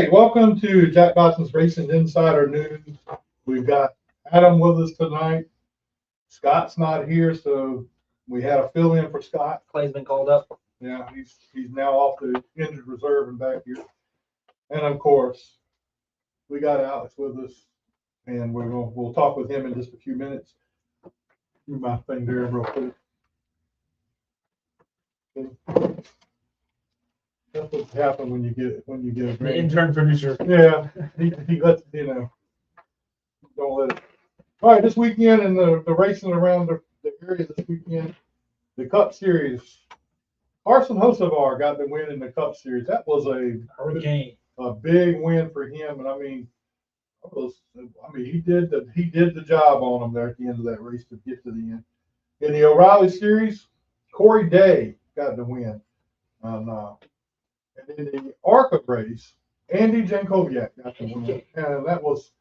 right, welcome to Jack Dodson'S Racing Insider News. We've got Adam with us tonight. Scott's not here, so we had a fill-in for Scott. Clay's been called up. Yeah, he's now off the injured reserve and back here. And of course, we got Alex with us, and we'll talk with him in just a few minutes. Do my thing there real quick. Okay. That's what happens when you get a The great intern producer. Yeah, he lets don't let it. All right, this weekend and the racing around the area this weekend, the Cup Series. Carson Hocevar got the win in the Cup Series. That was a big win for him, and I mean, he did the job on him there at the end of that race to get to the end. In the O'Reilly Series, Corey Day got the win. And in the ARCA race, Andy Jankowiak got the win. And that was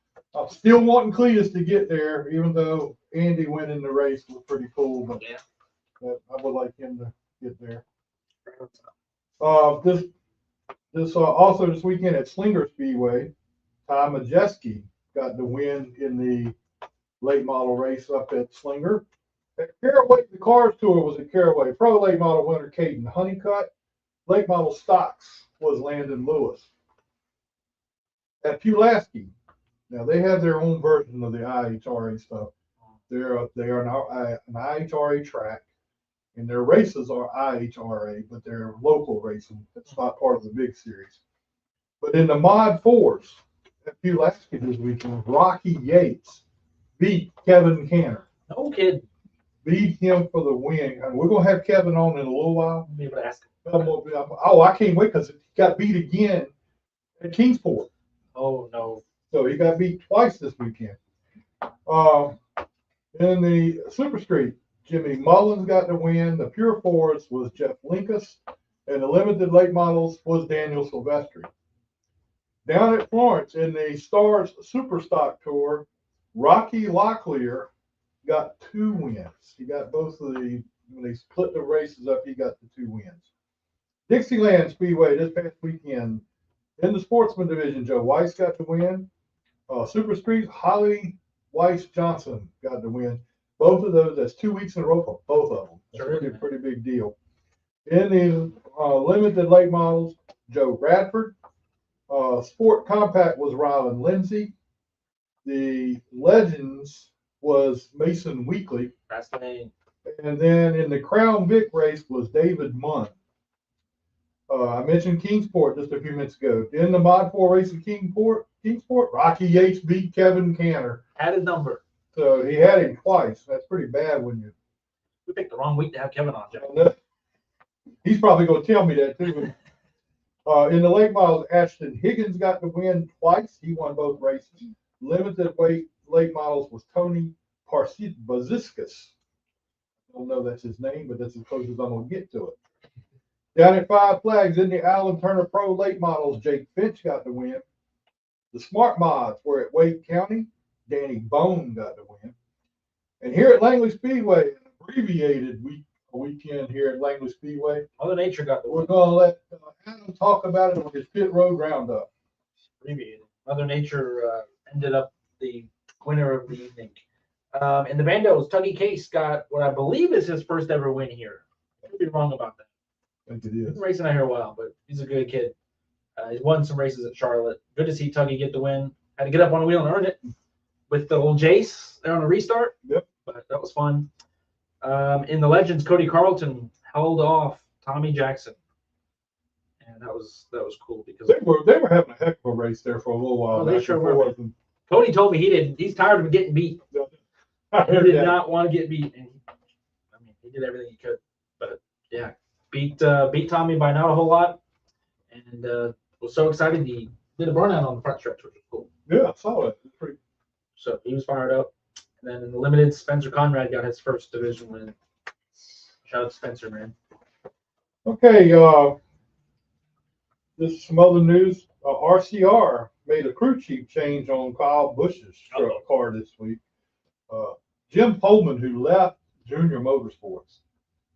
still wanting Cletus to get there, even though Andy went in the race. Was pretty cool, but yeah, I would like him to get there. Also this weekend at Slinger Speedway, Ty Majeski got the win in the late model race up at Slinger. At Caraway, the Cars Tour was at Caraway. Pro late model winner Caden Honeycutt. Late model stocks was Landon Lewis. At Pulaski, now they have their own version of the IHRA stuff. They are an IHRA track, and their races are IHRA, but they're local racing. It's not part of the big series. But in the Mod 4s at Pulaski this weekend, Rocky Yates beat Kevin Canter. No kidding. Beat him for the win. And we're going to have Kevin on in a little while. Be able to ask him. Oh, I can't wait because he got beat again at Kingsport. Oh, no. So he got beat twice this weekend. In the Super Street, Jimmy Mullins got the win. The Pure Fours was Jeff Linkus. And the Limited Late Models was Daniel Silvestri. Down at Florence in the Stars Super Stock Tour, Rocky Locklear got 2 wins. He got both of when they split the races up, he got the 2 wins. Dixieland Speedway this past weekend in the Sportsman Division, Joe Weiss got the win. Super Street, Holly Weiss Johnson got the win. Both of those, that's 2 weeks in a row for both of them. That's a pretty big deal. In the Limited Late Models, Joe Bradford. Sport Compact was Rylan Lindsay. The Legends was Mason Weekly. That's the name. And then in the Crown Vic race was David Munn. I mentioned Kingsport just a few minutes ago. In the Mod 4 race at Kingsport, Rocky Yates beat Kevin Canter. Had his number. So he had him twice. That's pretty bad when you. We picked the wrong week to have Kevin on, Joe. He's probably going to tell me that too. In the late models, Ashton Higgins got the win twice. He won both races. Limited weight late models was Tony Baziskas. I don't know that's his name, but that's as close as I'm going to get to it. Down at Five Flags in the Allen Turner Pro late models, Jake Finch got the win. The Smart Mods were at Wade County. Danny Bone got the win. And here at Langley Speedway, an abbreviated weekend here at Langley Speedway. Mother Nature got the win. We're going to let Adam talk about it on his pit road roundup. Abbreviated. Mother Nature ended up the winner of the evening. In the Bandos, Tuggy Case got what I believe is his first ever win here. I could be wrong about that. I think it He's is. been racing out here a while, but he's a good kid. He's won some races at Charlotte. Good to see Tuggy get the win. Had to get up on a wheel and earn it with the old Jace there on the restart. Yep. But that was fun. In the Legends, Cody Carlton held off Tommy Jackson. And that was cool because They were having a heck of a race there for a little while. Oh, they sure were. Cody told me he's tired of getting beat. He did not want to get beat, and he did everything he could. But yeah, beat Tommy by not a whole lot, and was so excited he did a burnout on the front stretch, which was cool. Yeah, I saw it. So he was fired up. And then in the limited, Spencer Conrad got his first division win. Shout out to Spencer, man. Okay, this is some other news. RCR made a crew chief change on Kyle Busch's car this week. Jim Pullman, who left Junior Motorsports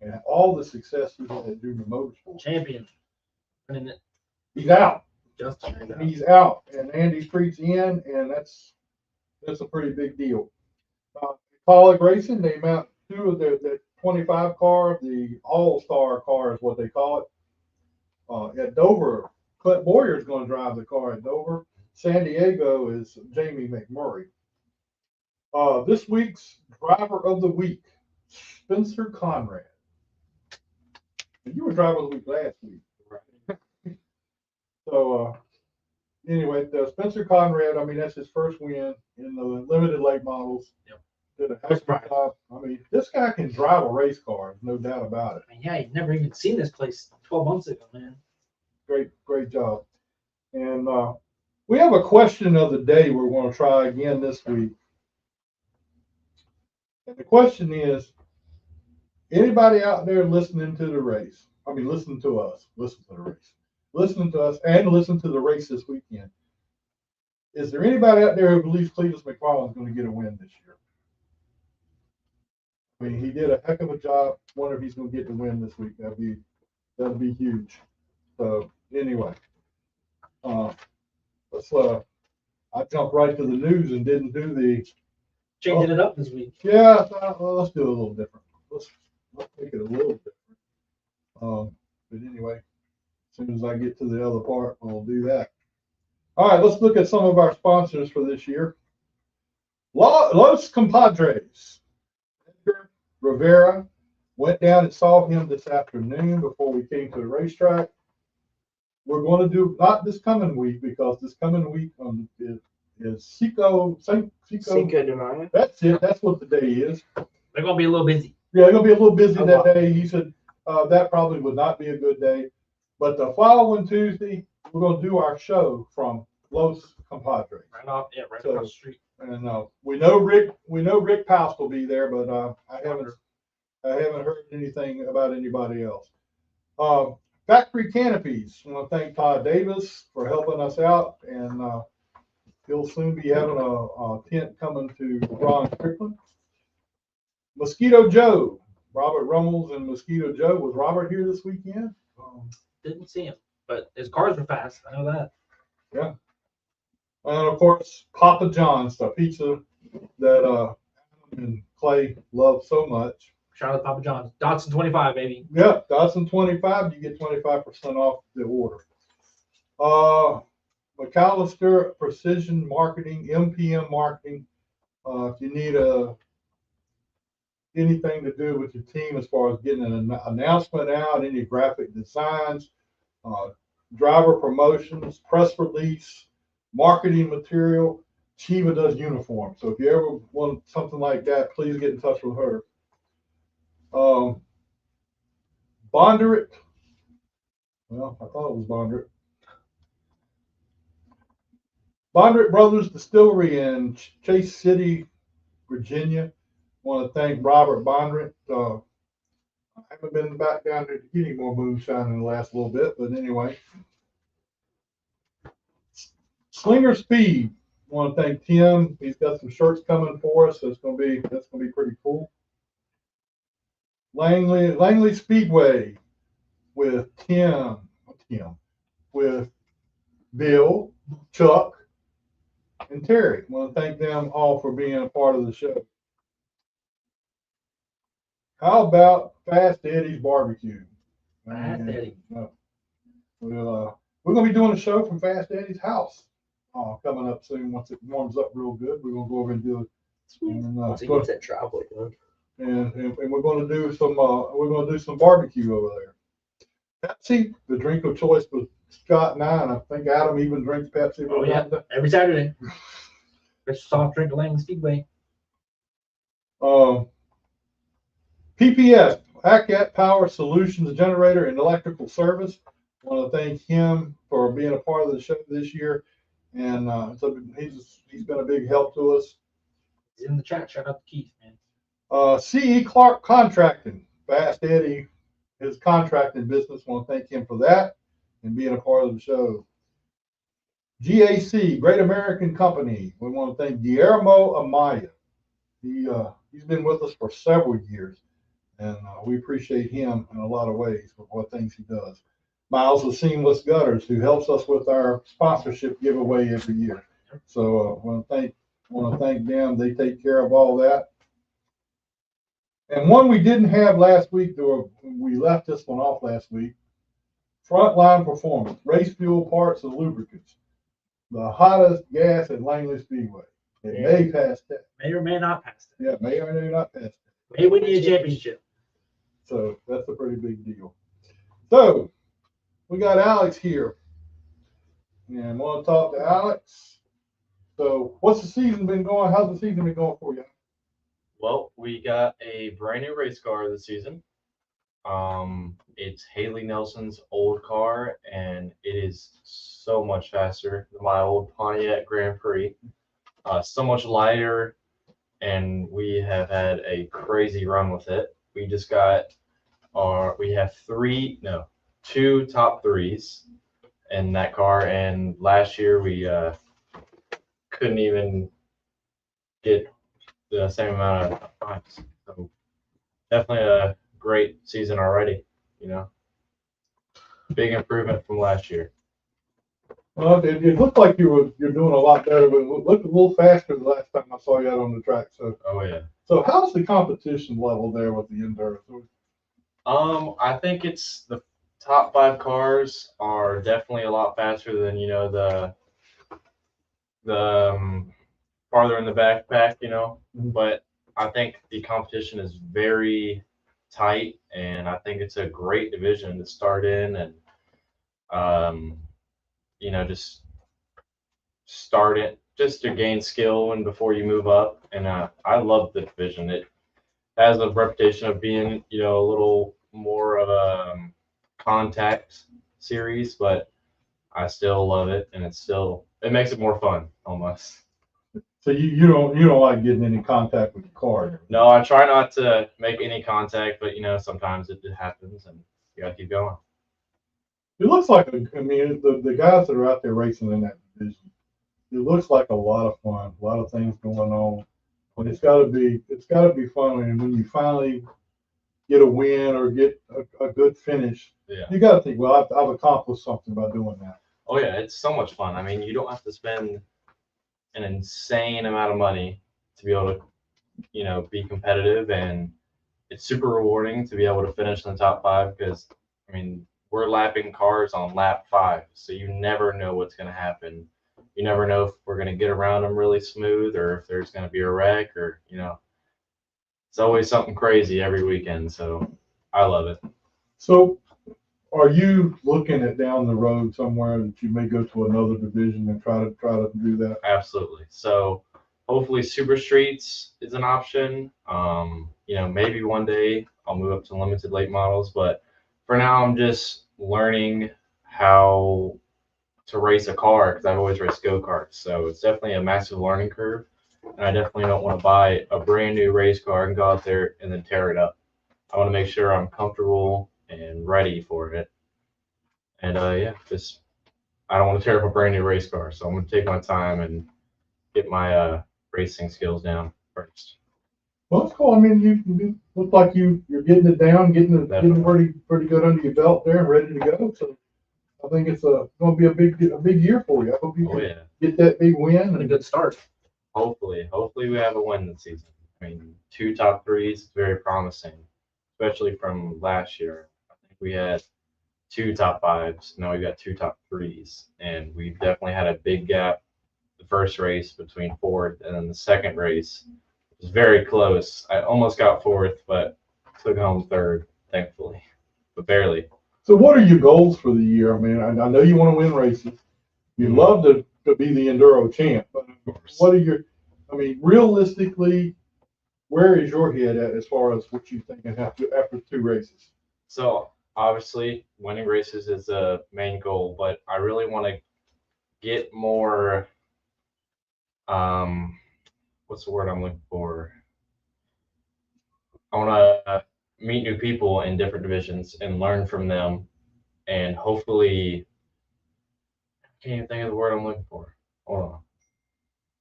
and all the success he had at Junior Motorsports. Champion. He's out. Justin is out. He's out, and Andy Street's in, and that's a pretty big deal. KAULIG Racing, they mount two of the 25 car, the all-star car is what they call it. At Dover, Clint Boyer is going to drive the car at Dover. San Diego is Jamie McMurray. This week's driver of the week, Spencer Conrad. You were driver of the week last week, right? So anyway, Spencer Conrad, I mean, that's his first win in the limited late models. Yep. Did a heck of a job. I mean, this guy can drive a race car, no doubt about it. I mean, yeah, you've never even seen this place 12 months ago, man. Great job. And we have a question of the day we're going to try again this week. And the question is, anybody out there listening to the race? I mean, listen to us. Listen to the race. Listening to us and listen to the race this weekend. Is there anybody out there who believes Cletus McFarland is going to get a win this year? I mean, he did a heck of a job. Wonder if he's going to get the win this week. That'd be huge. So anyway, let's. I jumped right to the news and didn't do the changing it up this week. Yeah, well, let's do it a little different. Let's make it a little different. But anyway, as soon as I get to the other part, we'll do that. All right, let's look at some of our sponsors for this year. Los Compadres. Edgar Rivera went down and saw him this afternoon before we came to the racetrack. We're going to do, not this coming week, because this coming week is Cinco de Mayo. That's it. That's what the day is. They're going to be a little busy. Yeah, they're going to be a little busy that day. He said that probably would not be a good day. But the following Tuesday, we're going to do our show from Los Compadres. Right across the street. And we know Rick Paust will be there, but I haven't heard anything about anybody else. Factory Canopies. I want to thank Todd Davis for helping us out, and he'll soon be having a tent coming to Ron Strickland. Mosquito Joe, Robert Rummels and Mosquito Joe. Was Robert here this weekend? Didn't see him, but his cars were fast. I know that. Yeah. And of course, Papa John's, the pizza that Adam and Clay love so much. Shout out to Papa John's. Dodson 25, baby. Yeah, Dodson 25, you get 25% off the order. McAllister Precision Marketing, MPM Marketing. If you need anything to do with your team as far as getting an announcement out, any graphic designs, driver promotions, press release, marketing material, Chiva does uniforms. So if you ever want something like that, please get in touch with her. Bondurant. Well, I thought it was Bondurant. Bondurant Brothers Distillery in Chase City, Virginia. Want to thank Robert Bondurant. I haven't been back down there to get any more moonshine in the last little bit, but anyway. Slinger Speed. Want to thank Tim. He's got some shirts coming for us, so that's gonna be pretty cool. Langley Speedway with with Bill, Chuck, and Terry. I want to thank them all for being a part of the show. How about Fast Eddie's Barbecue? Fast Eddie. We're going to be doing a show from Fast Eddie's house coming up soon. Once it warms up real good, we're going to go over and do it. And, Once it gets that travel done. And we're going to do some barbecue over there. Pepsi, the drink of choice with Scott and I think Adam even drinks Pepsi. Oh yeah, every Saturday. Best soft drink at Langley Speedway. PPS, Hackett Power Solutions Generator and Electrical Service. I want to thank him for being a part of the show this year, and he's been a big help to us. He's in the chat. Shout out to Keith, man. C.E. Clark Contracting, Fast Eddie, his contracting business. I want to thank him for that and being a part of the show. GAC, Great American Company. We want to thank Guillermo Amaya. He's been with us for several years, and we appreciate him in a lot of ways for what things he does. Miles of Seamless Gutters, who helps us with our sponsorship giveaway every year. So want to thank them. They take care of all that. And one we didn't have last week, though we left this one off last week. Frontline Performance, race fuel parts and lubricants. The hottest gas at Langley Speedway. It may pass that. May or may not pass it. Yeah, may or may not pass that. May win you a championship. So that's a pretty big deal. So we got Alex here. And I want to talk to Alex. So what's the season been going? How's the season been going for you? Well, we got a brand new race car this season. It's Haley Nelson's old car, and it is so much faster than my old Pontiac Grand Prix. So much lighter, and we have had a crazy run with it. We just got we have two top threes in that car, and last year we couldn't even get the same amount of times. So definitely a great season already, you know. Big improvement from last year. Well, it looked like you're doing a lot better, but it looked a little faster the last time I saw you out on the track. So Oh yeah. So how's the competition level there with the Enduro? I think it's the top 5 cars are definitely a lot faster than, you know, the farther in the backpack, you know. But I think the competition is very tight, and I think it's a great division to start in, and you know, just start it just to gain skill and before you move up. And I love the division. It has a reputation of being, you know, a little more of a contact series, but I still love it, and it makes it more fun almost. So you don't like getting any contact with the car? No, I try not to make any contact, but you know, sometimes it happens, and you gotta keep going. It looks like the guys that are out there racing in that division, it looks like a lot of fun, a lot of things going on. But it's got to be fun, and when you finally get a win or get a good finish, Yeah. You got to think, well, I've accomplished something by doing that. Oh yeah, it's so much fun. I mean, you don't have to spend an insane amount of money to be able to, you know, be competitive, and it's super rewarding to be able to finish in the top 5, because I mean, we're lapping cars on lap 5, so you never know what's going to happen. You never know if we're going to get around them really smooth, or if there's going to be a wreck, or, you know, it's always something crazy every weekend. So I love it. So are you looking at down the road somewhere that you may go to another division and try to do that? Absolutely. So hopefully Super Streets is an option. You know, maybe one day I'll move up to limited late models, but for now I'm just learning how to race a car, because I've always raced go-karts. So it's definitely a massive learning curve, and I definitely don't want to buy a brand new race car and go out there and then tear it up. I want to make sure I'm comfortable and ready for it. And yeah, I don't want to tear up a brand new race car, so I'm going to take my time and get my racing skills down first. Well, it's cool. I mean, you look like you're getting it down, getting pretty good under your belt there and ready to go. So I think it's going to be a big year for you. I hope you can get that big win And a good start. Hopefully we have a win this season. I mean, 2 top 3s is very promising, especially from last year. I think we had 2 top 5s. Now we've got 2 top 3s, and we've definitely had a big gap. The first race between 4th, and then the second race was very close. I almost got 4th, but took home 3rd, thankfully, but barely. So what are your goals for the year? I mean, I know you want to win races. You'd love to be the Enduro champ, but what are realistically, where is your head at as far as what you think after 2 races? So obviously winning races is the main goal, but I really want to get more, what's the word I'm looking for? I want to meet new people in different divisions and learn from them, and hopefully, I can't even think of the word I'm looking for. Hold on.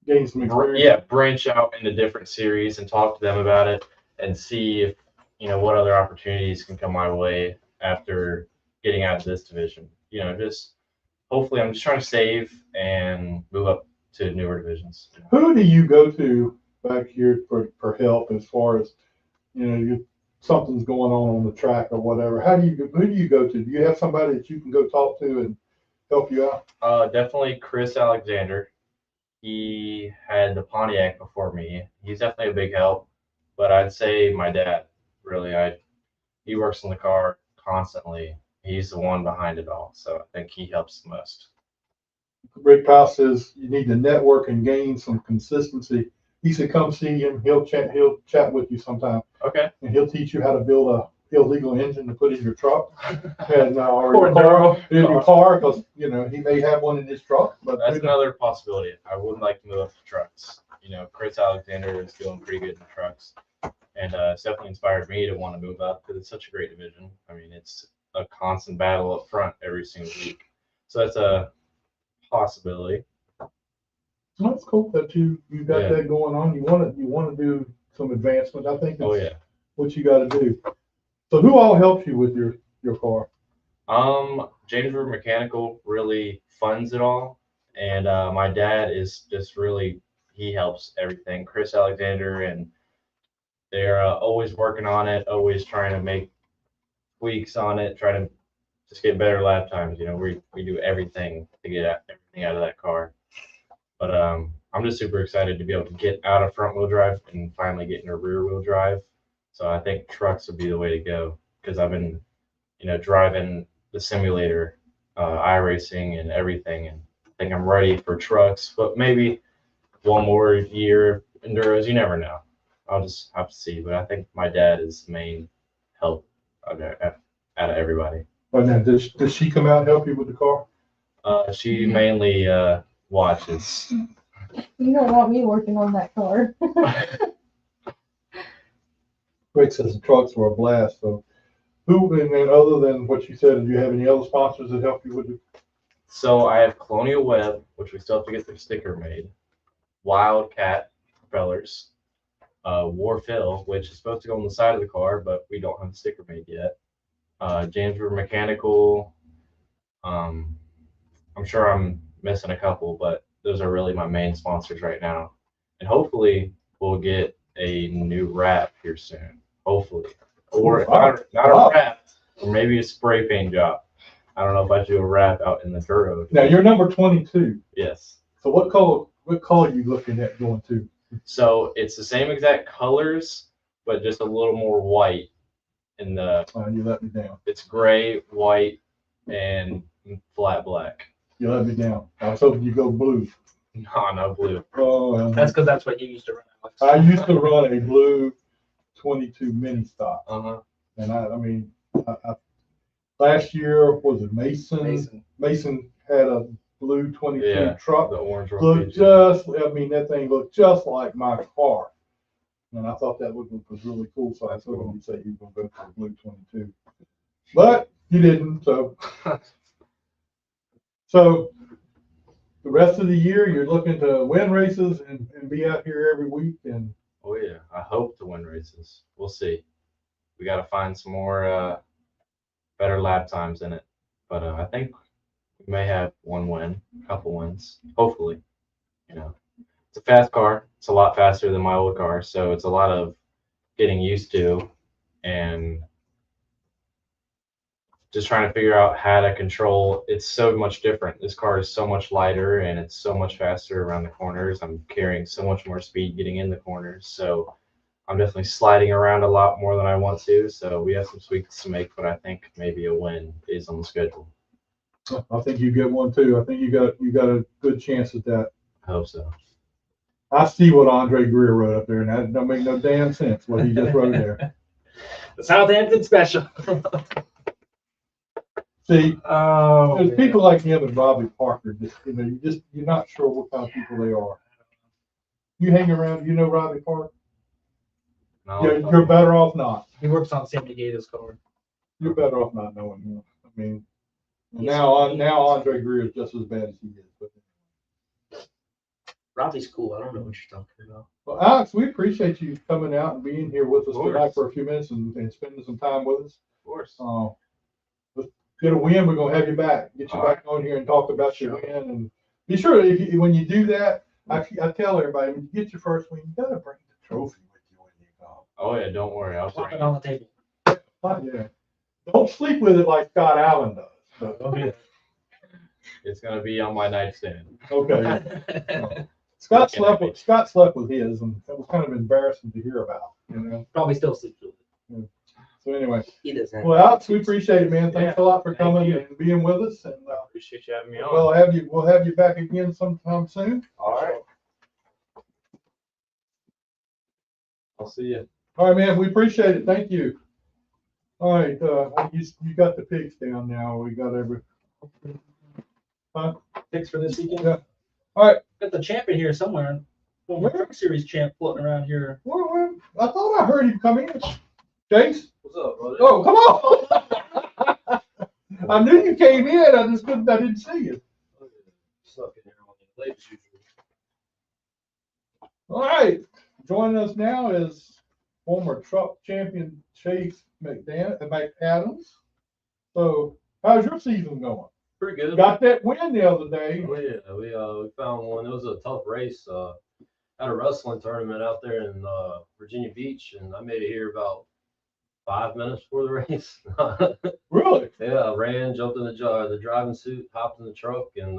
Gain some experience. Yeah, branch out into different series and talk to them about it, and see if, you know, what other opportunities can come my way after getting out of this division. You know, just hopefully I'm just trying to save and move up to newer divisions. Who do you go to back here for help as far as, you know, something's going on the track or whatever? Who do you go to? Do you have somebody that you can go talk to and help you out? Definitely Chris Alexander. He had the Pontiac before me. He's definitely a big help, but I'd say my dad, really. He works on the car constantly. He's the one behind it all, so I think he helps the most. Rick Powell says you need to network and gain some consistency. He said, come see him. He'll chat with you sometime. Okay. And he'll teach you how to build a illegal engine to put in your truck and or Or your car, because you know he may have one in his truck. But that's another possibility. I would like to move up to trucks. You know, Chris Alexander is doing pretty good in trucks, and it's definitely inspired me to want to move up because it's such a great division. I mean, it's a constant battle up front every single week, so that's a possibility. That's cool that you got that going on. You want to do some advancement. I think that's what you got to do. So who all helps you with your car? Jamesburg Mechanical really funds it all, and my dad is just really, he helps everything. Chris Alexander, and they're always working on it, always trying to make tweaks on it, trying to just get better lap times. You know, we do everything to get everything out of that car. But I'm just super excited to be able to get out of front wheel drive and finally get into rear wheel drive. So I think trucks would be the way to go, because I've been, you know, driving the simulator, iRacing and everything, and I think I'm ready for trucks. But maybe one more year enduros, you never know. I'll just have to see. But I think my dad is the main help out of everybody. But now, does she come out and help you with the car? She mainly watches. You don't want me working on that car. Rick says the trucks were a blast. So, who and then other than what you said, do you have any other sponsors that help you with it? So I have Colonial Web, which we still have to get the sticker made. Wildcat propellers. Warfill, which is supposed to go on the side of the car, but we don't have the sticker made yet. Jamesburg Mechanical. I'm sure I'm missing a couple, but those are really my main sponsors right now. And hopefully we'll get a new wrap here soon. Hopefully. Or not a wrap, or maybe a spray paint job. I don't know if I do a wrap out in the Enduro. Now you're number 22. Yes. So what color are you looking at going to? So it's the same exact colors, but just a little more white in the. You let me down. It's gray, white, and flat black. You let me down. I was hoping you go blue. No blue. Oh, That's because that's what you used to run, Alex. I used to run a blue 22 mini stock. Uh-huh. And I mean, last year, was it Mason? Mason had a blue 22 truck. The orange Looked that thing looked just like my car. And I thought that was really cool. So I was hoping you'd say you were going to go for a blue 22. But you didn't, so. So the rest of the year, you're looking to win races and be out here every week. And oh yeah, I hope to win races. We'll see. We got to find some more better lap times in it. But I think we may have one win, a couple wins, hopefully. You know, it's a fast car. It's a lot faster than my old car, so it's a lot of getting used to and just trying to figure out how to control. It's so much different. This car is so much lighter and it's so much faster around the corners. I'm carrying so much more speed getting in the corners. So I'm definitely sliding around a lot more than I want to. So we have some tweaks to make, but I think maybe a win is on the schedule. I think you get one too. I think you got a good chance at that. I hope so. I see what Andre Greer wrote up there, and that don't make no damn sense what he just wrote there. The Southampton special. See, there's people like him and Robbie Parker. Just you're not sure what kind of people they are. You hang around, you know Robbie Parker. No, You're better off not. He works on Sam Negata's car. You're better off not knowing him. I mean, now Andre Greer is just as bad as he is. But Robbie's cool. I don't know what you're talking about. well, Alex, we appreciate you coming out and being here with us tonight for a few minutes and spending some time with us. of course. get a win, we're gonna have you back. Get you back on here and talk about your win. And be sure when you do that, I tell everybody when you get your first win, you gotta bring the trophy with you when you go. Oh yeah, don't worry. I'll Put bring it on the table. Yeah. Don't sleep with it like Scott Allen does. it. It's gonna be on my nightstand. Okay. Scott slept with his, and that was kind of embarrassing to hear about. You know. Probably still sleeps with it. So anyway, He doesn't. well, Alex, we appreciate it, man. Thanks a lot for thank coming you. and being with us. And Appreciate you having me on. we'll have you back again sometime soon. All right. I'll see you. All right, man. We appreciate it. Thank you. All right, you got the pigs down now. We got every. Huh? Picks for this weekend. Yeah. All right. Got the champion here somewhere. Well, my Truck Series champ floating around here. Where? I thought I heard him come in. Chase? What's up, brother? Oh, come on! I knew you came in. I didn't see you. Stuck in here on the late as usual. All right. Joining us now is former truck champion Chase McAdams. So, how's your season going? Pretty good. Got that win the other day. Oh, yeah, we found one. It was a tough race. Had a wrestling tournament out there in Virginia Beach, and I made it here about 5 minutes before the race. Really? Yeah, I ran, jumped in the driving suit, hopped in the truck, and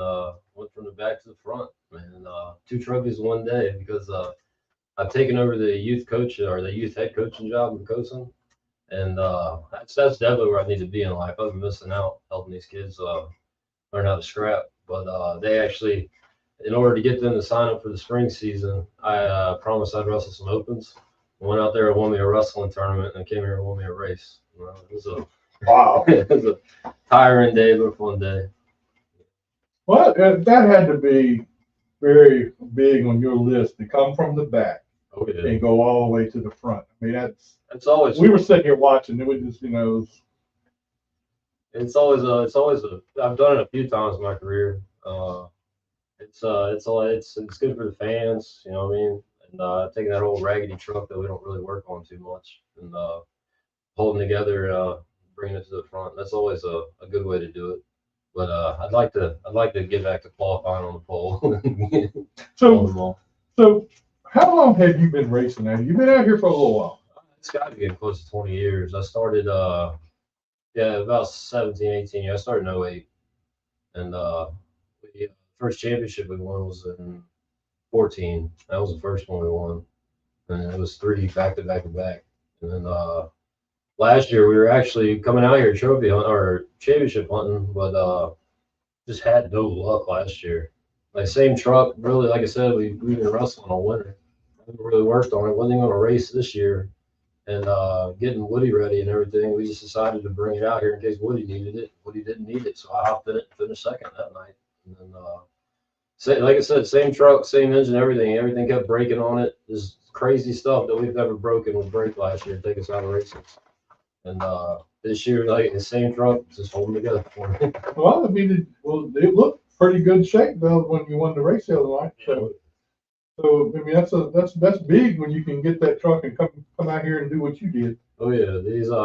went from the back to the front. And 2 trophies in one day because I've taken over the youth coach or the youth head coaching job in Cosin. And that's definitely where I need to be in life. I've been missing out helping these kids learn how to scrap. But they actually, in order to get them to sign up for the spring season, I promised I'd wrestle some opens. Went out there and won me a wrestling tournament, and came here and won me a race. Well, it was a Wow. it was a tiring day, but a fun day. Well, that had to be very big on your list to come from the back Oh yeah, and go all the way to the front. I mean, it's always we were sitting here watching. It was just, it's always a. I've done it a few times in my career. It's good for the fans, you know what I mean? And taking that old raggedy truck that we don't really work on too much and holding together, bringing it to the front. That's always a good way to do it. But I'd like to get back to qualifying on the pole. So how long have you been racing now? You've been out here for a little while. It's got to be getting close to 20 years. I started, about 17, 18 years. I started in 08. And the first championship we won was in 14. That was the first one we won. And it was 3 back-to-back-to-back. And then last year we were actually coming out here trophy hunt or championship hunting, but just had no luck last year. Like same truck, really, like I said, we've been wrestling all winter. I haven't really worked on it. Wasn't going to race this year. And getting Woody ready and everything, we just decided to bring it out here in case Woody needed it. Woody didn't need it, so I hopped in it and finished second that night. And then, like I said, same truck, same engine, everything. Everything kept breaking on it. This crazy stuff that we've never broken would break last year and take us out of races. And this year, like the same truck, just holding together for me. Well, I mean, it looked pretty good shape though when you won the race the other night. So I mean, that's big when you can get that truck and come out here and do what you did. Oh yeah,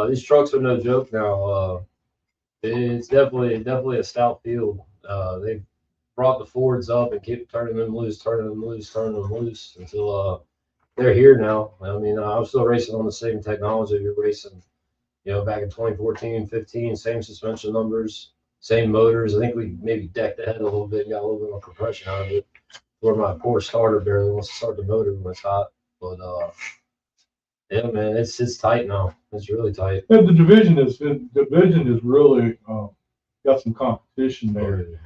these trucks are no joke now. It's definitely a stout field. They've brought the Fords up and keep turning them loose until they're here now. I mean, I'm still racing on the same technology we were racing, back in 2014, 15, same suspension numbers, same motors. I think we maybe decked the head a little bit, got a little bit more compression out of it. Where my poor starter barely wants to start the motor when it's hot. But yeah, man, it's tight now. It's really tight. And the division is really got some competition there.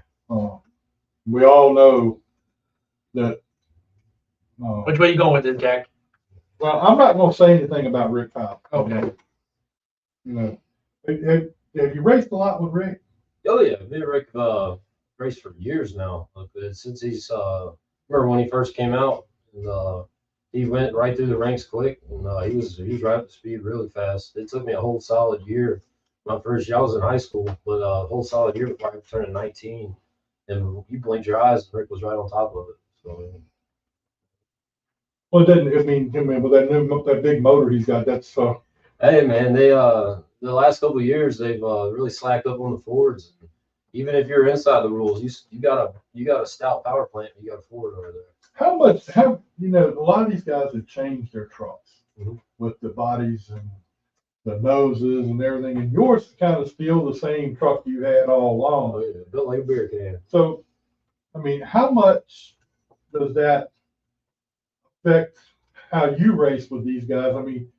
We all know that. Which way you going with this, Jack? Well, I'm not going to say anything about Rick Powell. Okay. Have you raced a lot with Rick? Oh yeah, me and Rick raced for years now. Since he's remember when he first came out, and he went right through the ranks quick, and he was right up to speed really fast. It took me a whole solid year. My first year, I was in high school, but a whole solid year before I turned 19. And you blinked your eyes, and Rick was right on top of it. So. Well, it doesn't. I mean, with that big motor he's got, that's. Hey man, the the last couple of years they've really slacked up on the Fords. Even if you're inside the rules, you got a stout power plant. You got a Ford over there. How a lot of these guys have changed their trucks with the bodies and the noses and everything, and yours kind of still the same truck you had all along. Oh yeah, built like a beer can. So, I mean, how much does that affect how you race with these guys? I mean,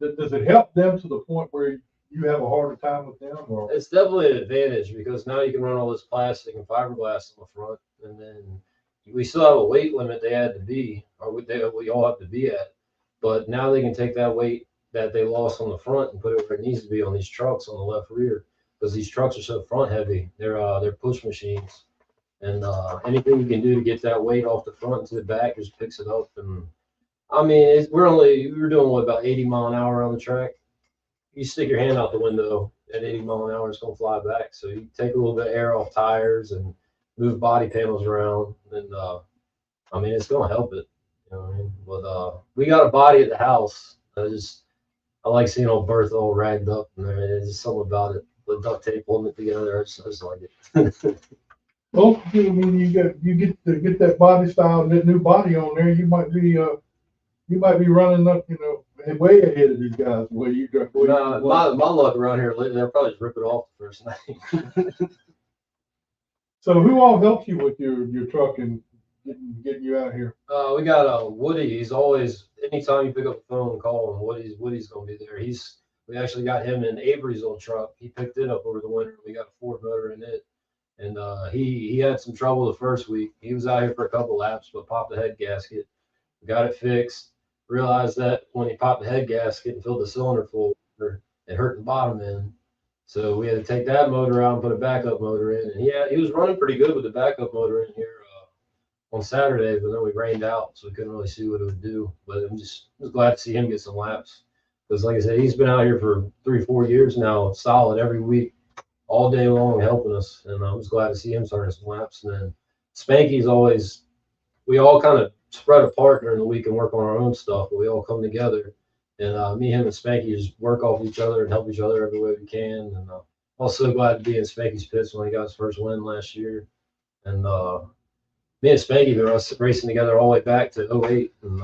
does it help them to the point where you have a harder time with them? Or? It's definitely an advantage because now you can run all this plastic and fiberglass on the front, and then we still have a weight limit they had to be, or we all have to be at. But now they can take that weight that they lost on the front and put it where it needs to be on these trucks on the left rear, because these trucks are so front heavy. They're push machines, and anything you can do to get that weight off the front to the back just picks it up. And I mean, we're doing what, about 80 mile an hour on the track. You stick your hand out the window at 80 mile an hour, it's gonna fly back. So you take a little bit of air off tires and move body panels around, and I mean, it's gonna help it. You know what I mean? But we got a body at the house. I like seeing old Bertha all ragged up in there. There's just something about it. The duct tape holding it together. I just like it. Well, I mean, you get to get that body style and that new body on there. You might be running up, way ahead of these guys. My luck around here, they'll probably just rip it off the first night. So who all helps you with your truck and getting you out here? We got Woody. He's always, anytime you pick up the phone and call him, Woody's gonna be there. We actually got him in Avery's old truck. He picked it up over the winter. We got a Ford motor in it, and he had some trouble the first week. He was out here for a couple laps, but popped the head gasket. Got it fixed. Realized that when he popped the head gasket and filled the cylinder full, it hurt the bottom end. So we had to take that motor out and put a backup motor in. And he was running pretty good with the backup motor in here on Saturday, but then we rained out, so we couldn't really see what it would do. But I was glad to see him get some laps. Because like I said, he's been out here for 3-4 years now, solid every week, all day long, helping us. And I was glad to see him starting some laps. And then Spanky's always, we all kind of spread apart during the week and work on our own stuff, but we all come together. And me, him, and Spanky just work off each other and help each other every way we can. And also glad to be in Spanky's pits when he got his first win last year. And me and Spanky been racing together all the way back to 2008. And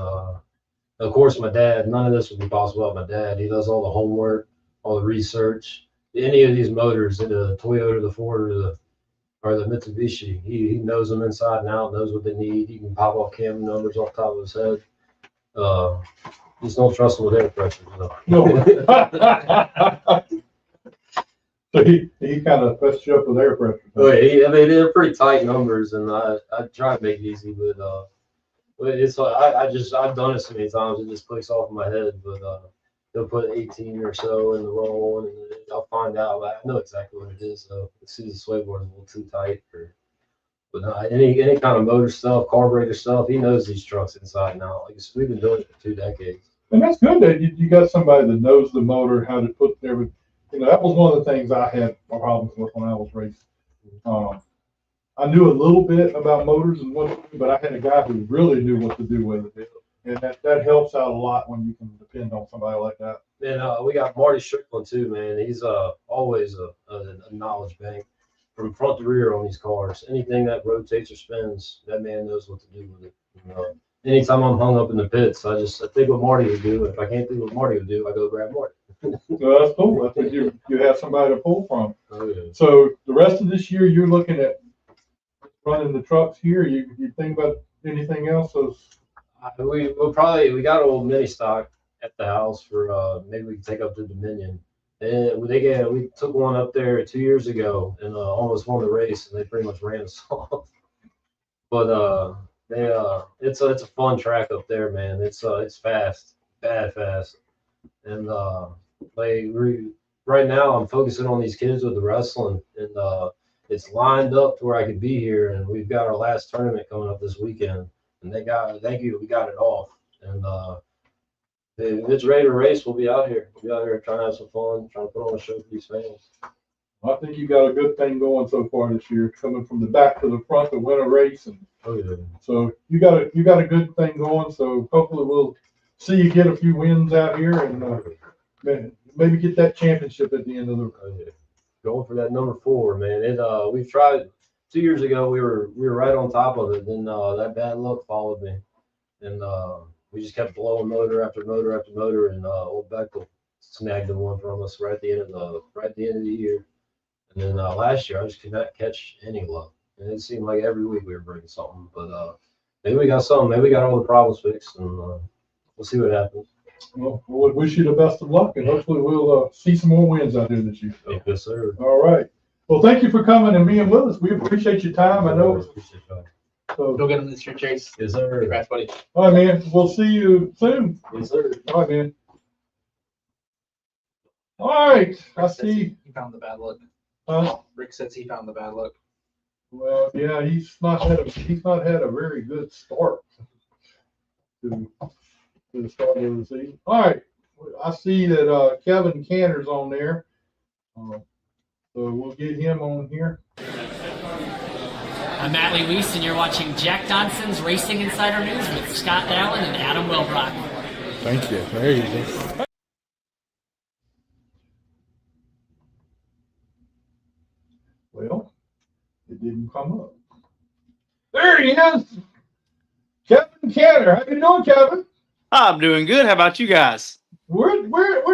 of course, my dad, none of this would be possible without my dad. He does all the homework, all the research. Any of these motors, the Toyota, the Ford, or the Mitsubishi, he knows them inside and out, knows what they need. He can pop off cam numbers off the top of his head. Just don't trust him with air pressure. No. So he kind of messed you up with air pressure. I mean, they're pretty tight numbers, and I try to make it easy, but it's I've done it so many times, it just clicks off in my head. But they'll put 18 or so in the wrong one, and I'll find out. I know exactly what it is. So as soon as the sway board is a little too tight, but any kind of motor stuff, carburetor stuff, he knows these trucks inside and out. Like we've been doing it for 2 decades. And that's good that you got somebody that knows the motor, how to put everything. That was one of the things I had problems with when I was racing. I knew a little bit about motors and what, but I had a guy who really knew what to do with it, and that helps out a lot when you can depend on somebody like that. And we got Marty Strickland too, man. He's always a knowledge bank from front to rear on these cars. Anything that rotates or spins, that man knows what to do with it. Anytime I'm hung up in the pits, I think what Marty would do. If I can't think what Marty would do, I go grab Marty. Well, that's cool. I think you have somebody to pull from. Oh, yeah. So the rest of this year, you're looking at running the trucks here. You think about anything else? We got an old mini stock at the house for maybe we can take up to Dominion. And we took one up there 2 years ago and almost won the race, and they pretty much ran us off. But it's a fun track up there, man. It's fast, bad fast, and right now I'm focusing on these kids with the wrestling, and it's lined up to where I could be here, and we've got our last tournament coming up this weekend, and we got it off, and if it's ready to race, we'll be out here. We'll be out here trying to have some fun, trying to put on a show for these fans. I think you got a good thing going so far this year, coming from the back to the front to win a race, and so you got a good thing going. So hopefully we'll see you get a few wins out here, and man, maybe get that championship at the end of the. Going for that number 4, man. We've tried 2 years ago. We were right on top of it. Then that bad luck followed me, and we just kept blowing motor after motor after motor. And old Bechtel snagged the one from us right at the end of the year. And then last year I just could not catch any luck, and it seemed like every week we were bringing something. But maybe we got something. Maybe we got all the problems fixed, and we'll see what happens. Well, we wish you the best of luck, and hopefully we'll see some more wins out there this year. Yes, sir. All right. Well, thank you for coming and being with us. We appreciate your time. I know. Appreciate y'all. So, Go get him this year, Chase. Yes, sir. Congrats, buddy. all right, man. We'll see you soon. Yes, sir. All right, man. All right. I Rick says see. He found the bad luck. Rick says he found the bad luck. Well, yeah, he's not had a very good start to the start of the season. All right. I see that Kevin Canter's on there. So we'll get him on here. I'm Matt Lee Weiss, and you're watching Jack Dodson'S Racing Insider News with Scott Dowling and Adam Wilbrock. Thank you. There you go. Well, it didn't come up. There he is. Kevin Canter. How you doing, Kevin? I'm doing good. How about you guys? We're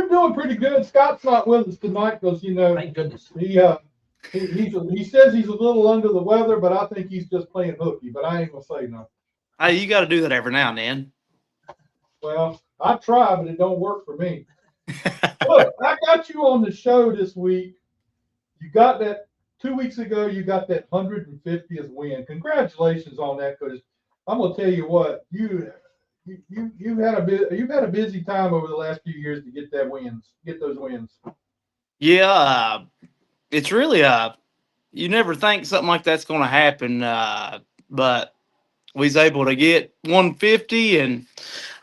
doing pretty good. Scott's not with us tonight because Thank goodness. he says he's a little under the weather, but I think he's just playing hooky. But I ain't gonna say nothing. Hey, you got to do that every now and then. Well, I try, but it don't work for me. Look, I got you on the show this week. You got that 2 weeks ago. You got that 150th win. Congratulations on that, because I'm gonna tell you what, you've had a busy time over the last few years to get those wins. Yeah, it's really you never think something like that's going to happen, but we was able to get 150, and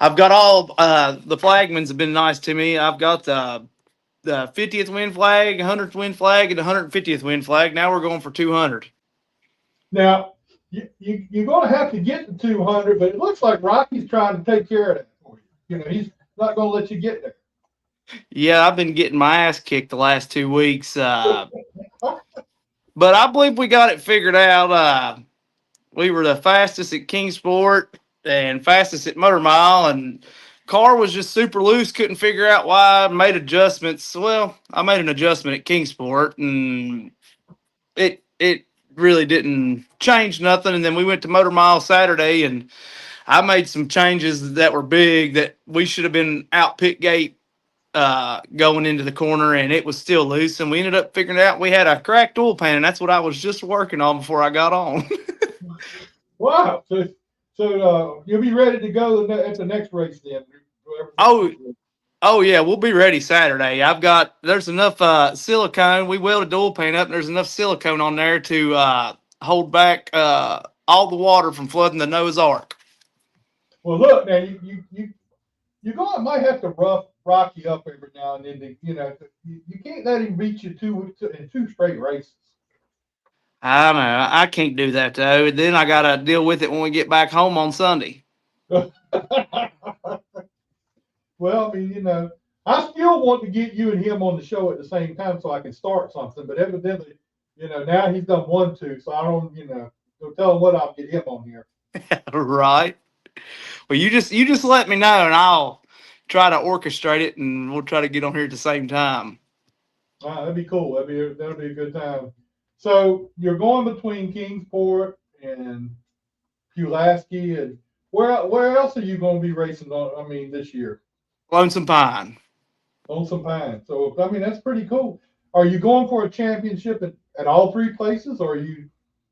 I've got all the flagmans have been nice to me. I've got the 50th win flag, 100th win flag, and the 150th win flag. Now we're going for 200. Now you're going to have to get to 200, but it looks like Rocky's trying to take care of that for you. You know, he's not going to let you get there. Yeah, I've been getting my ass kicked the last 2 weeks, but I believe we got it figured out. We were the fastest at Kingsport and fastest at Motor Mile, and car was just super loose. Couldn't figure out why. Made adjustments. Well, I made an adjustment at Kingsport, and it really didn't change nothing. And then we went to Motor Mile Saturday, and I made some changes that were big that we should have been out pit gate going into the corner, and it was still loose. And we ended up figuring out we had a cracked oil pan, and that's what I was just working on before I got on. Wow. So you'll be ready to go at the next race then. Oh yeah, we'll be ready Saturday. There's enough silicone. We welded the oil pan up, and there's enough silicone on there to hold back all the water from flooding the Noah's Ark. Well, look, now you might have to rough Rocky up every now and then. You can't let him beat you in 2 straight races. I know. I can't do that though. Then I gotta deal with it when we get back home on Sunday. Well, I mean, I still want to get you and him on the show at the same time so I can start something. But evidently, now he's done 1, 2, so I don't, go tell him what I'll get him on here. Right. Well, you just let me know, and I'll try to orchestrate it, and we'll try to get on here at the same time. That'd be cool. That'd be a good time. So you're going between Kingsport and Pulaski, and where else are you going to be racing on? I mean, this year. Lonesome Pine. Lonesome Pine. So I mean, that's pretty cool. Are you going for a championship at all 3 places, or are you?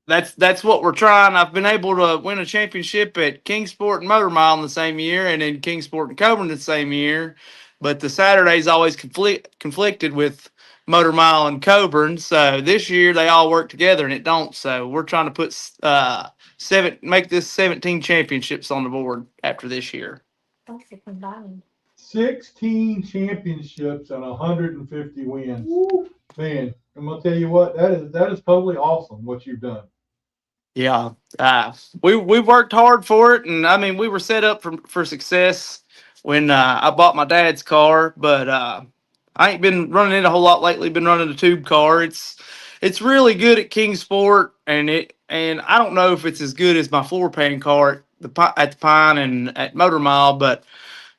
That's what we're trying. I've been able to win a championship at Kingsport and Motor Mile in the same year, and in Kingsport and Coburn the same year. But the Saturdays always conflicted with Motor Mile and Coburn. So this year they all work together, and it don't. So we're trying to put make this 17 championships on the board after this year. That's a combined. 16 championships and 150 wins. Woo. Man, I'm gonna tell you what, that is totally awesome what you've done. Yeah, we worked hard for it, and I mean we were set up for success when I bought my dad's car. But I ain't been running it a whole lot lately. Been running the tube car. It's really good at Kingsport, and I don't know if it's as good as my floor pan car at the Pine and at Motor Mile, but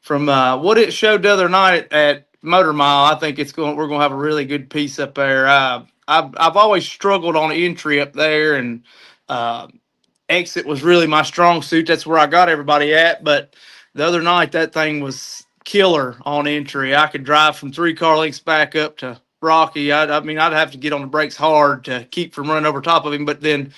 from what it showed the other night at Motor Mile, I think we're going to have a really good piece up there. I've always struggled on entry up there, and uh, exit was really my strong suit. That's where I got everybody at. But the other night, that thing was killer on entry. I could drive from 3 car lengths back up to Rocky. I mean, I'd have to get on the brakes hard to keep from running over top of him. But then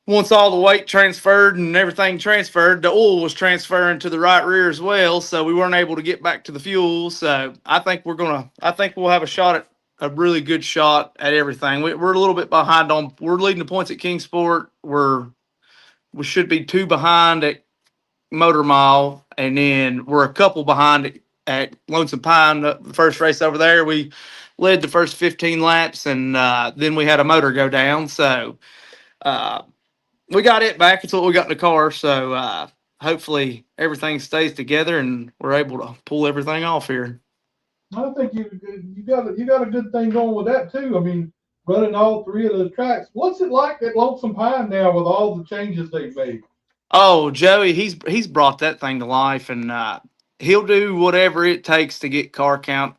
once all the weight transferred and everything transferred, the oil was transferring to the right rear as well. So we weren't able to get back to the fuel. So I think we'll have a shot at a really good shot at everything. We're a little bit behind we're leading the points at Kingsport. We should be 2 behind at Motor Mile, and then we're a couple behind at Lonesome Pine. The first race over there, we led the first 15 laps, and then we had a motor go down. So we got it back. It's what we got in the car. So hopefully everything stays together and we're able to pull everything off here. I think you got a good thing going with that too. I mean, running all 3 of the tracks. What's it like at Lonesome Pine now with all the changes they've made? Oh, Joey, he's brought that thing to life, and he'll do whatever it takes to get car count.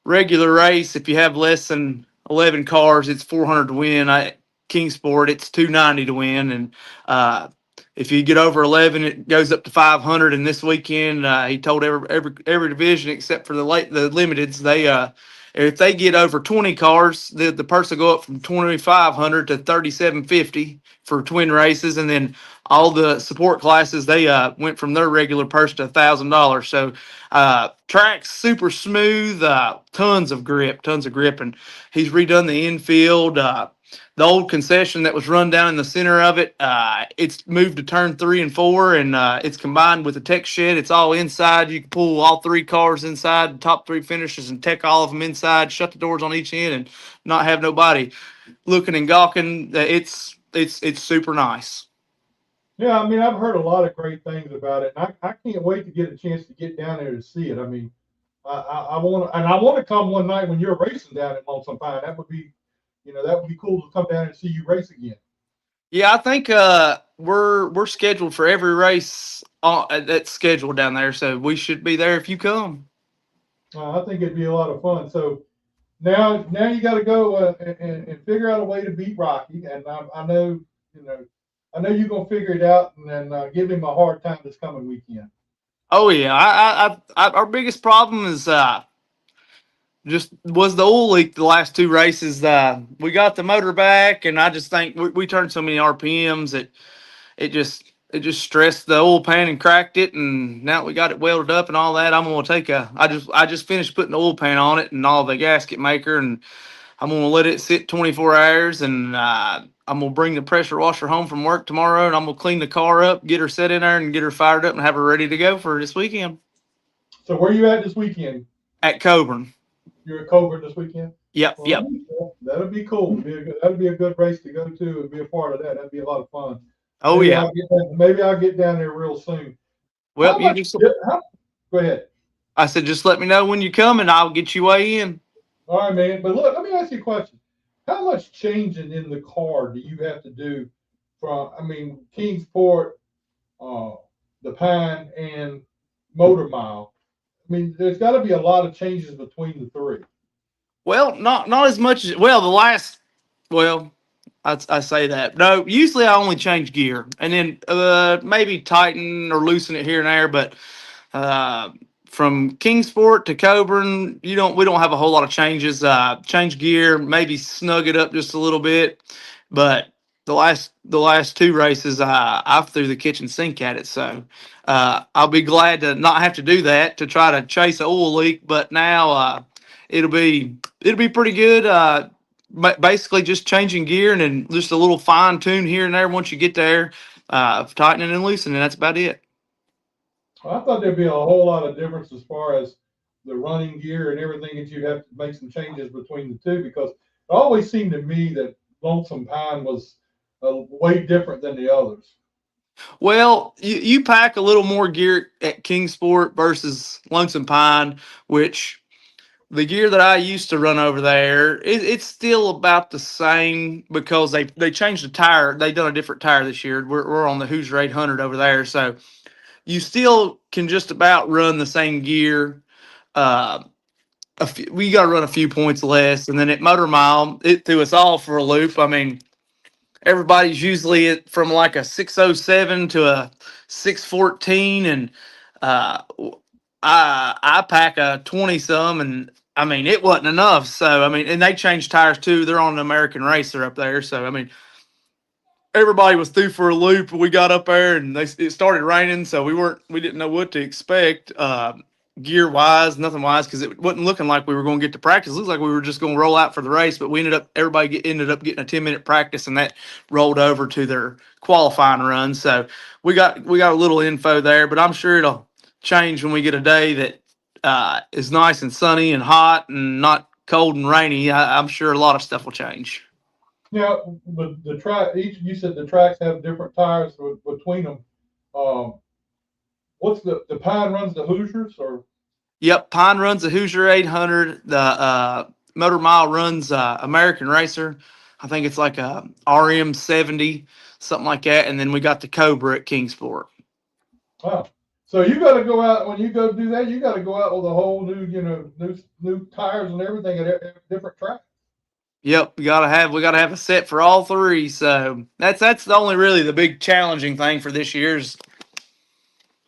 Regular race, if you have less than 11 cars, it's 400 to win. Kingsport, it's 290 to win, and if you get over 11, it goes up to 500. And this weekend, he told every division except for the limiteds, if they get over 20 cars, the purse will go up from 2,500 to 3,750 for twin races, and then all the support classes they went from their regular purse to $1,000. So track's super smooth, tons of grip, and he's redone the infield. The old concession that was run down in the center of it, it's moved to turn 3 and 4, and it's combined with the tech shed. It's all inside. You can pull all 3 cars inside, the top 3 finishers, and tech all of them inside, shut the doors on each end, and not have nobody looking and gawking. It's super nice. Yeah, I mean, I've heard a lot of great things about it, and I can't wait to get a chance to get down there to see it. I mean, I want to come one night when you're racing down at Lonesome Pine. That would be cool to come down and see you race again. Yeah, I think we're scheduled for every race that's scheduled down there, so we should be there if you come. I think it'd be a lot of fun. So now you got to go and figure out a way to beat Rocky, and I know you're gonna figure it out, and then give him a hard time this coming weekend. Oh yeah, our biggest problem is just was the oil leak the last 2 races. We got the motor back, and I just think we turned so many RPMs that it just stressed the oil pan and cracked it. And now we got it welded up and all that. I'm gonna take I just finished putting the oil pan on it and all the gasket maker, and I'm gonna let it sit 24 hours, and I'm gonna bring the pressure washer home from work tomorrow, and I'm gonna clean the car up, get her set in there, and get her fired up, and have her ready to go for this weekend. So where you at this weekend? At Coburn. You're at Coburn this weekend? Yep, Well, yep. That'll be cool. That'll be a good race to go to and be a part of that. That'd be a lot of fun. Oh maybe yeah. Maybe I'll get down there real soon. Well, Go ahead. I said, just let me know when you come, and I'll get you way in. All right, man. But look, let me ask you a question. How much changing in the car do you have to do from, Kingsport, the Pine, and Motor Mile? I mean, there's got to be a lot of changes between the 3. Well, not as much as I say that. No, usually I only change gear, and then maybe tighten or loosen it here and there. But from Kingsport to Coburn, we don't have a whole lot of changes. Change gear, maybe snug it up just a little bit. But the last 2 races, I threw the kitchen sink at it. So I'll be glad to not have to do that to try to chase an oil leak. But now it'll be pretty good. Basically just changing gear and then just a little fine tune here and there once you get there, tightening and loosening. That's about it. Well, I thought there'd be a whole lot of difference as far as the running gear and everything, that you'd have to make some changes between the 2, because it always seemed to me that Lonesome Pine was way different than the others. Well, you pack a little more gear at Kingsport versus Lonesome Pine, which the gear that I used to run over there, it's still about the same because they changed the tire. They done a different tire this year. We're on the Hoosier 800 over there, so you still can just about run the same gear. Uh, we got to run a few points less, and then at Motor Mile, it threw us all for a loop. I mean, everybody's usually from like a 607 to a 614, and I pack a 20 some, and I mean it wasn't enough. So I mean, and they changed tires too. They're on an American Racer up there, so I mean everybody was through for a loop. We got up there and it started raining, so we didn't know what to expect, gear wise, nothing wise, because it wasn't looking like we were going to get to practice. It looked like we were just going to roll out for the race, but everybody ended up getting a 10-minute practice, and that rolled over to their qualifying run. So we got a little info there, but I'm sure it'll change when we get a day that is nice and sunny and hot and not cold and rainy. I'm sure a lot of stuff will change. Now, the track, you said the tracks have different tires between them. What's the Pine runs the Hoosiers, or? Yep, Pine runs the Hoosier 800. The Motor Mile runs American Racer. I think it's like a RM 70, something like that. And then we got the Cobra at Kingsport. Wow. So you got to go out when you go do that. You got to go out with a whole new, new tires and everything at different tracks. Yep, we gotta have a set for all three. So that's the only really the big challenging thing for this year is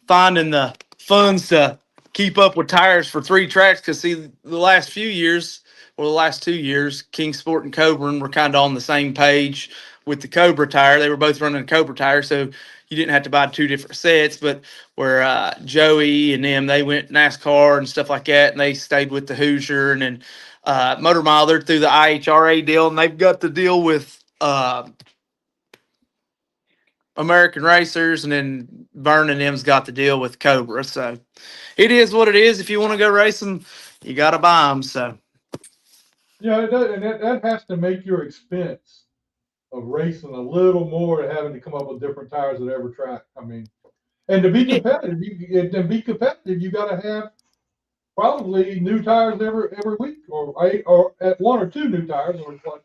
finding the funds to keep up with tires for three tracks. Because see, the last 2 years, Kingsport and Coburn were kind of on the same page with the Cobra tire. They were both running a Cobra tire, so you didn't have to buy two different sets. But where Joey and them, they went NASCAR and stuff like that, and they stayed with the Hoosier. And then Motor Mile, they're through the IHRA deal, and they've got to deal with American Racers, and then Vern and them's got to deal with Cobra. So it is what it is. If you want to go race them, you got to buy them. So Yeah, it does, and that has to make your expense of racing a little more than having to come up with different tires at every track. I mean, and to be competitive, you got to have probably new tires every week, or at one or two new tires, or what.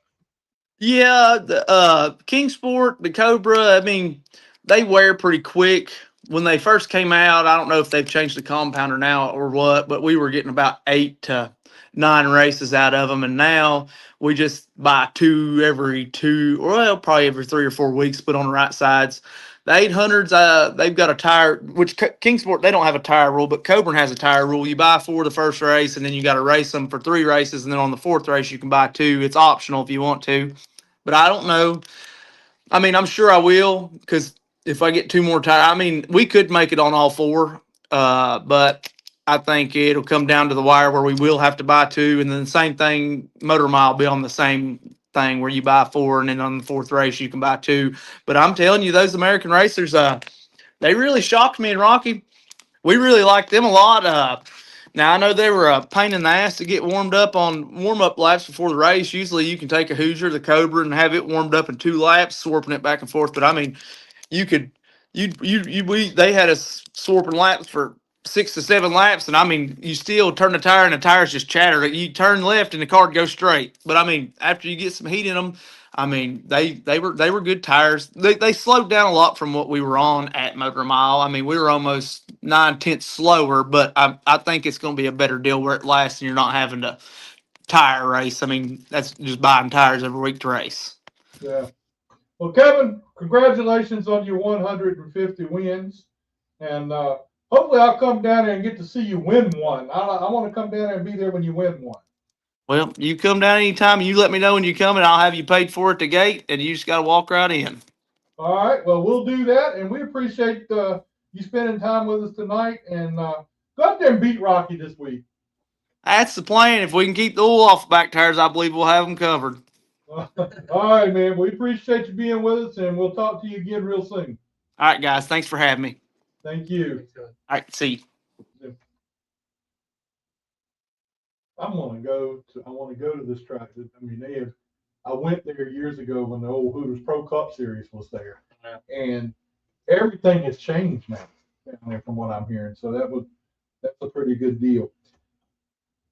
yeah, the Kingsport, the Cobra, I mean, they wear pretty quick. When they first came out, I don't know if they've changed the compounder now or what, but we were getting about 8 to 9 races out of them, and now we just buy probably every 3 or 4 weeks, put on the right sides. The 800s, they've got a tire, which Kingsport, they don't have a tire rule, but Coburn has a tire rule. You buy 4 the first race, and then you got to race them for 3 races, and then on the 4th race, you can buy 2. It's optional if you want to. But I don't know. I mean, I'm sure I will, because if I get 2 more tires, I mean, we could make it on all 4, but I think it'll come down to the wire where we will have to buy 2, and then the same thing, Motor Mile will be on the same thing where you buy 4, and then on the 4th race you can buy 2. But I'm telling you, those American racers, they really shocked me and Rocky. We really liked them a lot. Now, I know they were a pain in the ass to get warmed up on warm-up laps before the race. Usually you can take a Hoosier, the Cobra, and have it warmed up in 2 laps, swarping it back and forth. But, I mean, they had us swarping laps for 6 to 7 laps. And, I mean, you still turn the tire and the tires just chatter. You turn left and the car goes straight. But, I mean, after you get some heat in them, I mean, they were good tires. They slowed down a lot from what we were on at Motor Mile. I mean, we were almost 9/10 slower, but I think it's going to be a better deal where it lasts and you're not having to tire race. I mean, that's just buying tires every week to race. Yeah. Well, Kevin, congratulations on your 150 wins, and hopefully I'll come down there and get to see you win one. I want to come down there and be there when you win one. Well, you come down anytime. You let me know when you come, and I'll have you paid for at the gate, and you just got to walk right in. All right. Well, we'll do that, and we appreciate you spending time with us tonight. And go out there and beat Rocky this week. That's the plan. If we can keep the oil off the back tires, I believe we'll have them covered. All right, man. We appreciate you being with us, and we'll talk to you again real soon. All right, guys. Thanks for having me. Thank you. All right. See you. I want to go to this track. I mean, I went there years ago when the old Hooters Pro Cup Series was there, and everything has changed now down there from what I'm hearing. So that's a pretty good deal.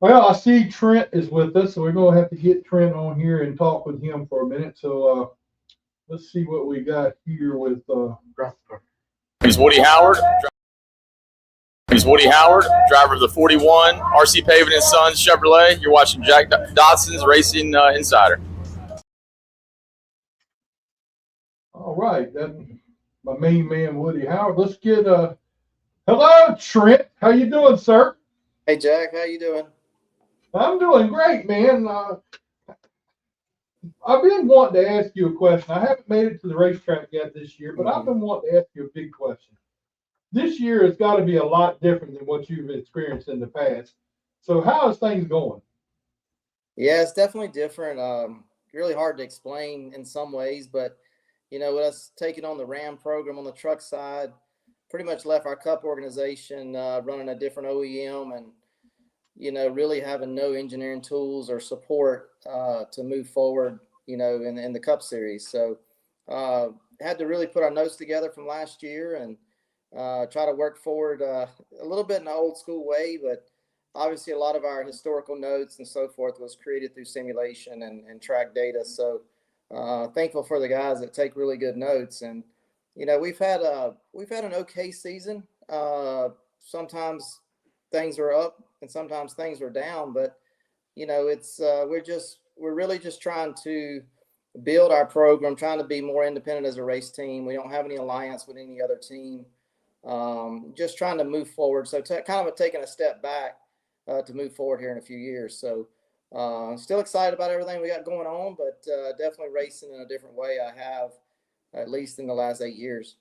Well, I see Trent is with us, so we're going to have to get Trent on here and talk with him for a minute. So let's see what we got here with. He's Woody Howard. Driver of the 41 RC Paving and Sons Chevrolet. You're watching Jack Dodson'S Racing Insider. All right, that's my main man, Woody Howard. Let's get hello, Trent. How you doing, sir? Hey, Jack. How you doing? I'm doing great, man. I've been wanting to ask you a question. I haven't made it to the racetrack yet this year, but I've been wanting to ask you a big question. This year has got to be a lot different than what you've experienced in the past. So how is things going? Yeah, it's definitely different. Really hard to explain in some ways, but with us taking on the Ram program on the truck side, pretty much left our Cup organization running a different OEM and really having no engineering tools or support to move forward, in the Cup Series. So had to really put our notes together from last year and try to work forward a little bit in an old school way, but obviously a lot of our historical notes and so forth was created through simulation and track data. So thankful for the guys that take really good notes. And we've had an okay season. Sometimes things are up and sometimes things are down, but it's we're really just trying to build our program, trying to be more independent as a race team. We don't have any alliance with any other team. Just trying to move forward. So kind of taking a step back to move forward here in a few years. So still excited about everything we got going on, but definitely racing in a different way I have, at least in the last 8 years.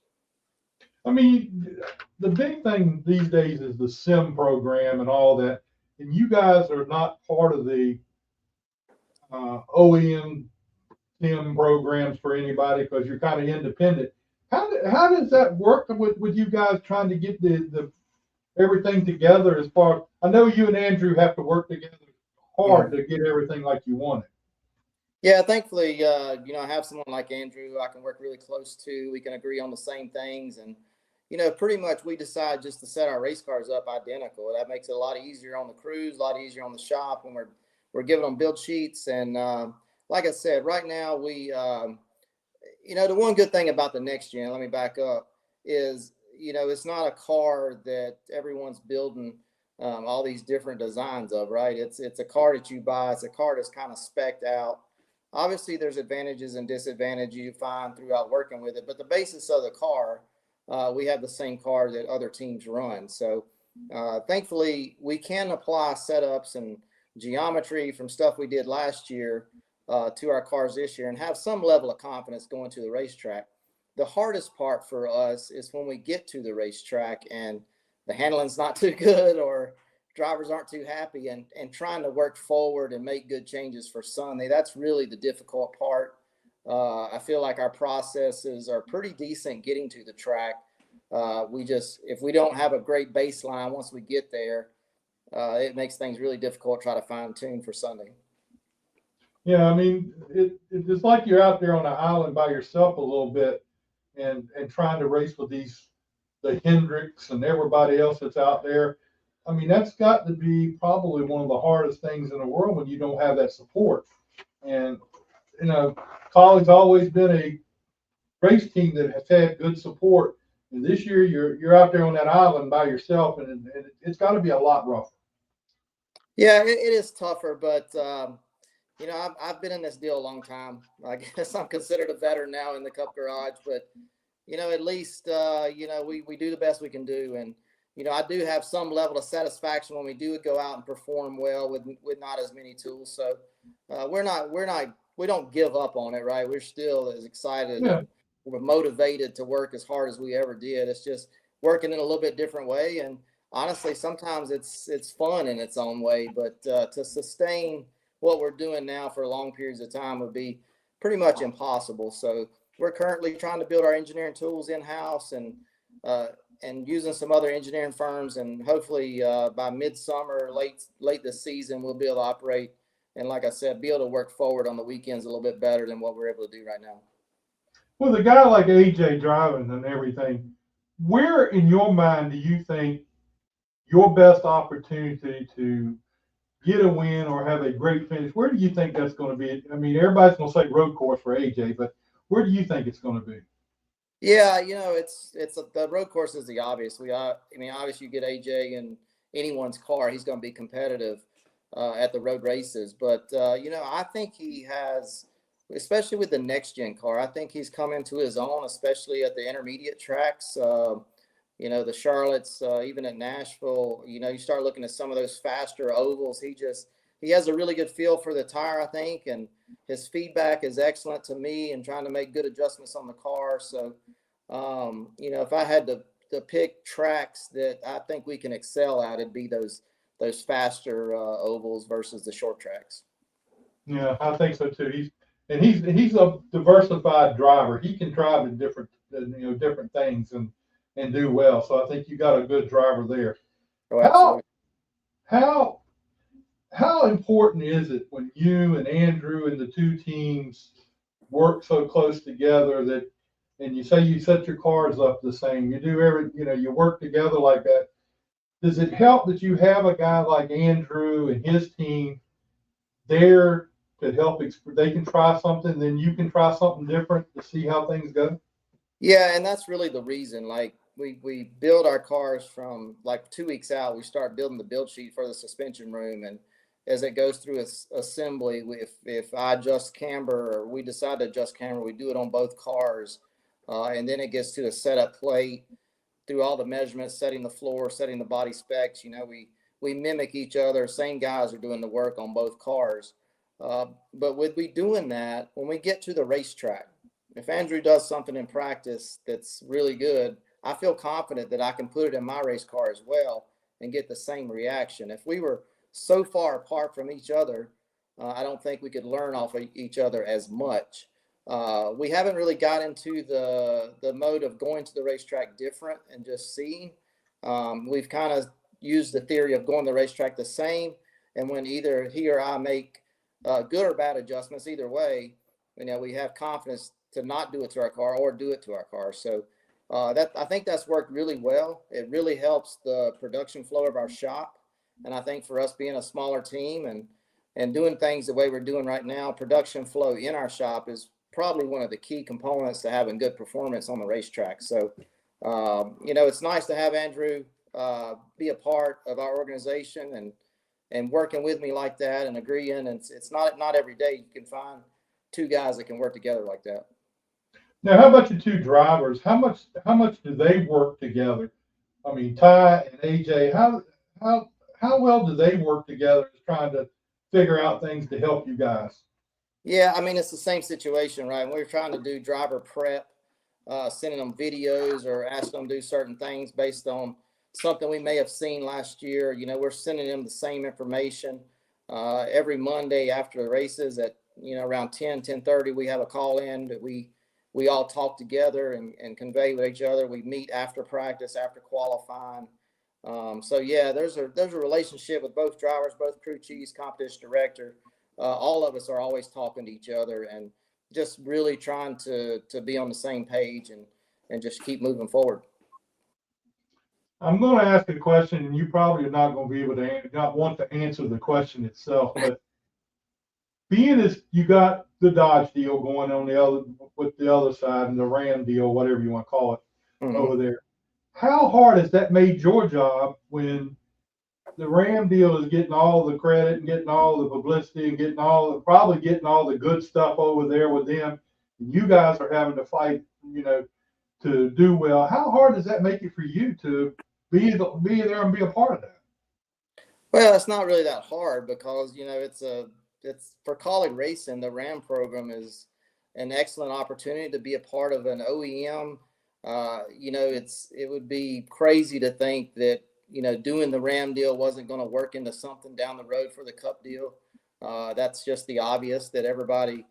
I mean, the big thing these days is the sim program and all that. And you guys are not part of the OEM sim programs for anybody because you're kind of independent. How does that work with you guys trying to get the everything together as far? I know you and Andrew have to work together hard to get everything like you want it. Yeah, thankfully, I have someone like Andrew who I can work really close to. We can agree on the same things, and pretty much we decide just to set our race cars up identical. That makes it a lot easier on the crews, a lot easier on the shop when we're giving them build sheets. And like I said, right now we, the one good thing about the next gen, let me back up, is it's not a car that everyone's building all these different designs of, right? It's a car that you buy. It's a car that's kind of spec'd out. Obviously, there's advantages and disadvantages you find throughout working with it, but the basis of the car, we have the same car that other teams run. So thankfully, we can apply setups and geometry from stuff we did last year to our cars this year and have some level of confidence going to the racetrack. The hardest part for us is when we get to the racetrack and the handling's not too good or drivers aren't too happy, and trying to work forward and make good changes for Sunday. That's really the difficult part. I feel like our processes are pretty decent getting to the track. If we don't have a great baseline once we get there, it makes things really difficult to try to fine tune for Sunday. Yeah, I mean, it's like you're out there on an island by yourself a little bit and trying to race with the Hendricks and everybody else that's out there. I mean, that's got to be probably one of the hardest things in the world when you don't have that support. And, KAULIG's always been a race team that has had good support. And this year you're out there on that island by yourself, and it's got to be a lot rougher. Yeah, it is tougher, but I've been in this deal a long time. I guess I'm considered a veteran now in the Cup garage, but at least we do the best we can do. And I do have some level of satisfaction when we do go out and perform well with not as many tools. So we don't give up on it, right? We're still as excited. Yeah. We're motivated to work as hard as we ever did. It's just working in a little bit different way. And honestly, sometimes it's fun in its own way, but to sustain what we're doing now for long periods of time would be pretty much impossible. So we're currently trying to build our engineering tools in-house and using some other engineering firms, and hopefully by midsummer, late this season, we'll be able to operate and, like I said, be able to work forward on the weekends a little bit better than what we're able to do right now. With a guy like AJ driving and everything, where in your mind do you think your best opportunity to get a win or have a great finish, where do you think that's going to be? I mean, everybody's going to say road course for AJ, but where do you think it's going to be? Yeah, the road course is the obvious. I mean, obviously you get AJ in anyone's car, he's going to be competitive at the road races. But I think he has, especially with the next gen car, I think he's come into his own, especially at the intermediate tracks. The Charlottes, even at Nashville. You start looking at some of those faster ovals. He has a really good feel for the tire, I think, and his feedback is excellent to me and trying to make good adjustments on the car. So, if I had to pick tracks that I think we can excel at, it'd be those faster ovals versus the short tracks. Yeah, I think so too. He's a diversified driver. He can drive in different things and do well. So I think you got a good driver there. Oh, absolutely. How important is it when you and Andrew and the two teams work so close together and you say you set your cars up the same, you do you work together like that? Does it help that you have a guy like Andrew and his team there to help? They can try something, then you can try something different to see how things go? Yeah, and that's really the reason. Like we build our cars from like 2 weeks out. We start building the build sheet for the suspension room, and as it goes through assembly, if I adjust camber or we decide to adjust camber, we do it on both cars, and then it gets to the setup plate through all the measurements, setting the floor, setting the body specs. We mimic each other. Same guys are doing the work on both cars. But with we doing that, when we get to the racetrack, if Andrew does something in practice that's really good, I feel confident that I can put it in my race car as well and get the same reaction. If we were so far apart from each other, I don't think we could learn off of each other as much. We haven't really got into the mode of going to the racetrack different and just seeing. We've kind of used the theory of going to the racetrack the same, and when either he or I make good or bad adjustments, either way, we have confidence to not do it to our car or do it to our car. So I think that's worked really well. It really helps the production flow of our shop. And I think for us being a smaller team and doing things the way we're doing right now, production flow in our shop is probably one of the key components to having good performance on the racetrack. So, it's nice to have Andrew be a part of our organization and working with me like that and agreeing. And it's not every day you can find two guys that can work together like that. Now, how about your two drivers? How much do they work together? I mean, Ty and AJ, how well do they work together trying to figure out things to help you guys? Yeah, I mean, it's the same situation, right? We're trying to do driver prep, sending them videos or asking them to do certain things based on something we may have seen last year. We're sending them the same information every Monday after the races at, around 10:30, we have a call in that we all talk together and convey with each other. We meet after practice, after qualifying. So yeah, there's a relationship with both drivers, both crew chiefs, competition director. All of us are always talking to each other and just really trying to be on the same page and just keep moving forward. I'm going to ask a question, and you probably are not going to be able to not want to answer the question itself, but being as you got the Dodge deal going on with the other side and the Ram deal, whatever you want to call it, over there, how hard has that made your job when the Ram deal is getting all the credit and getting all the publicity and probably getting all the good stuff over there with them, and you guys are having to fight, to do well? How hard does that make it for you to be there and be a part of that? Well, it's not really that hard because it's for KAULIG racing. The Ram program is an excellent opportunity to be a part of an OEM. It would be crazy to think that doing the Ram deal wasn't going to work into something down the road for the Cup deal. That's just the obvious that everybody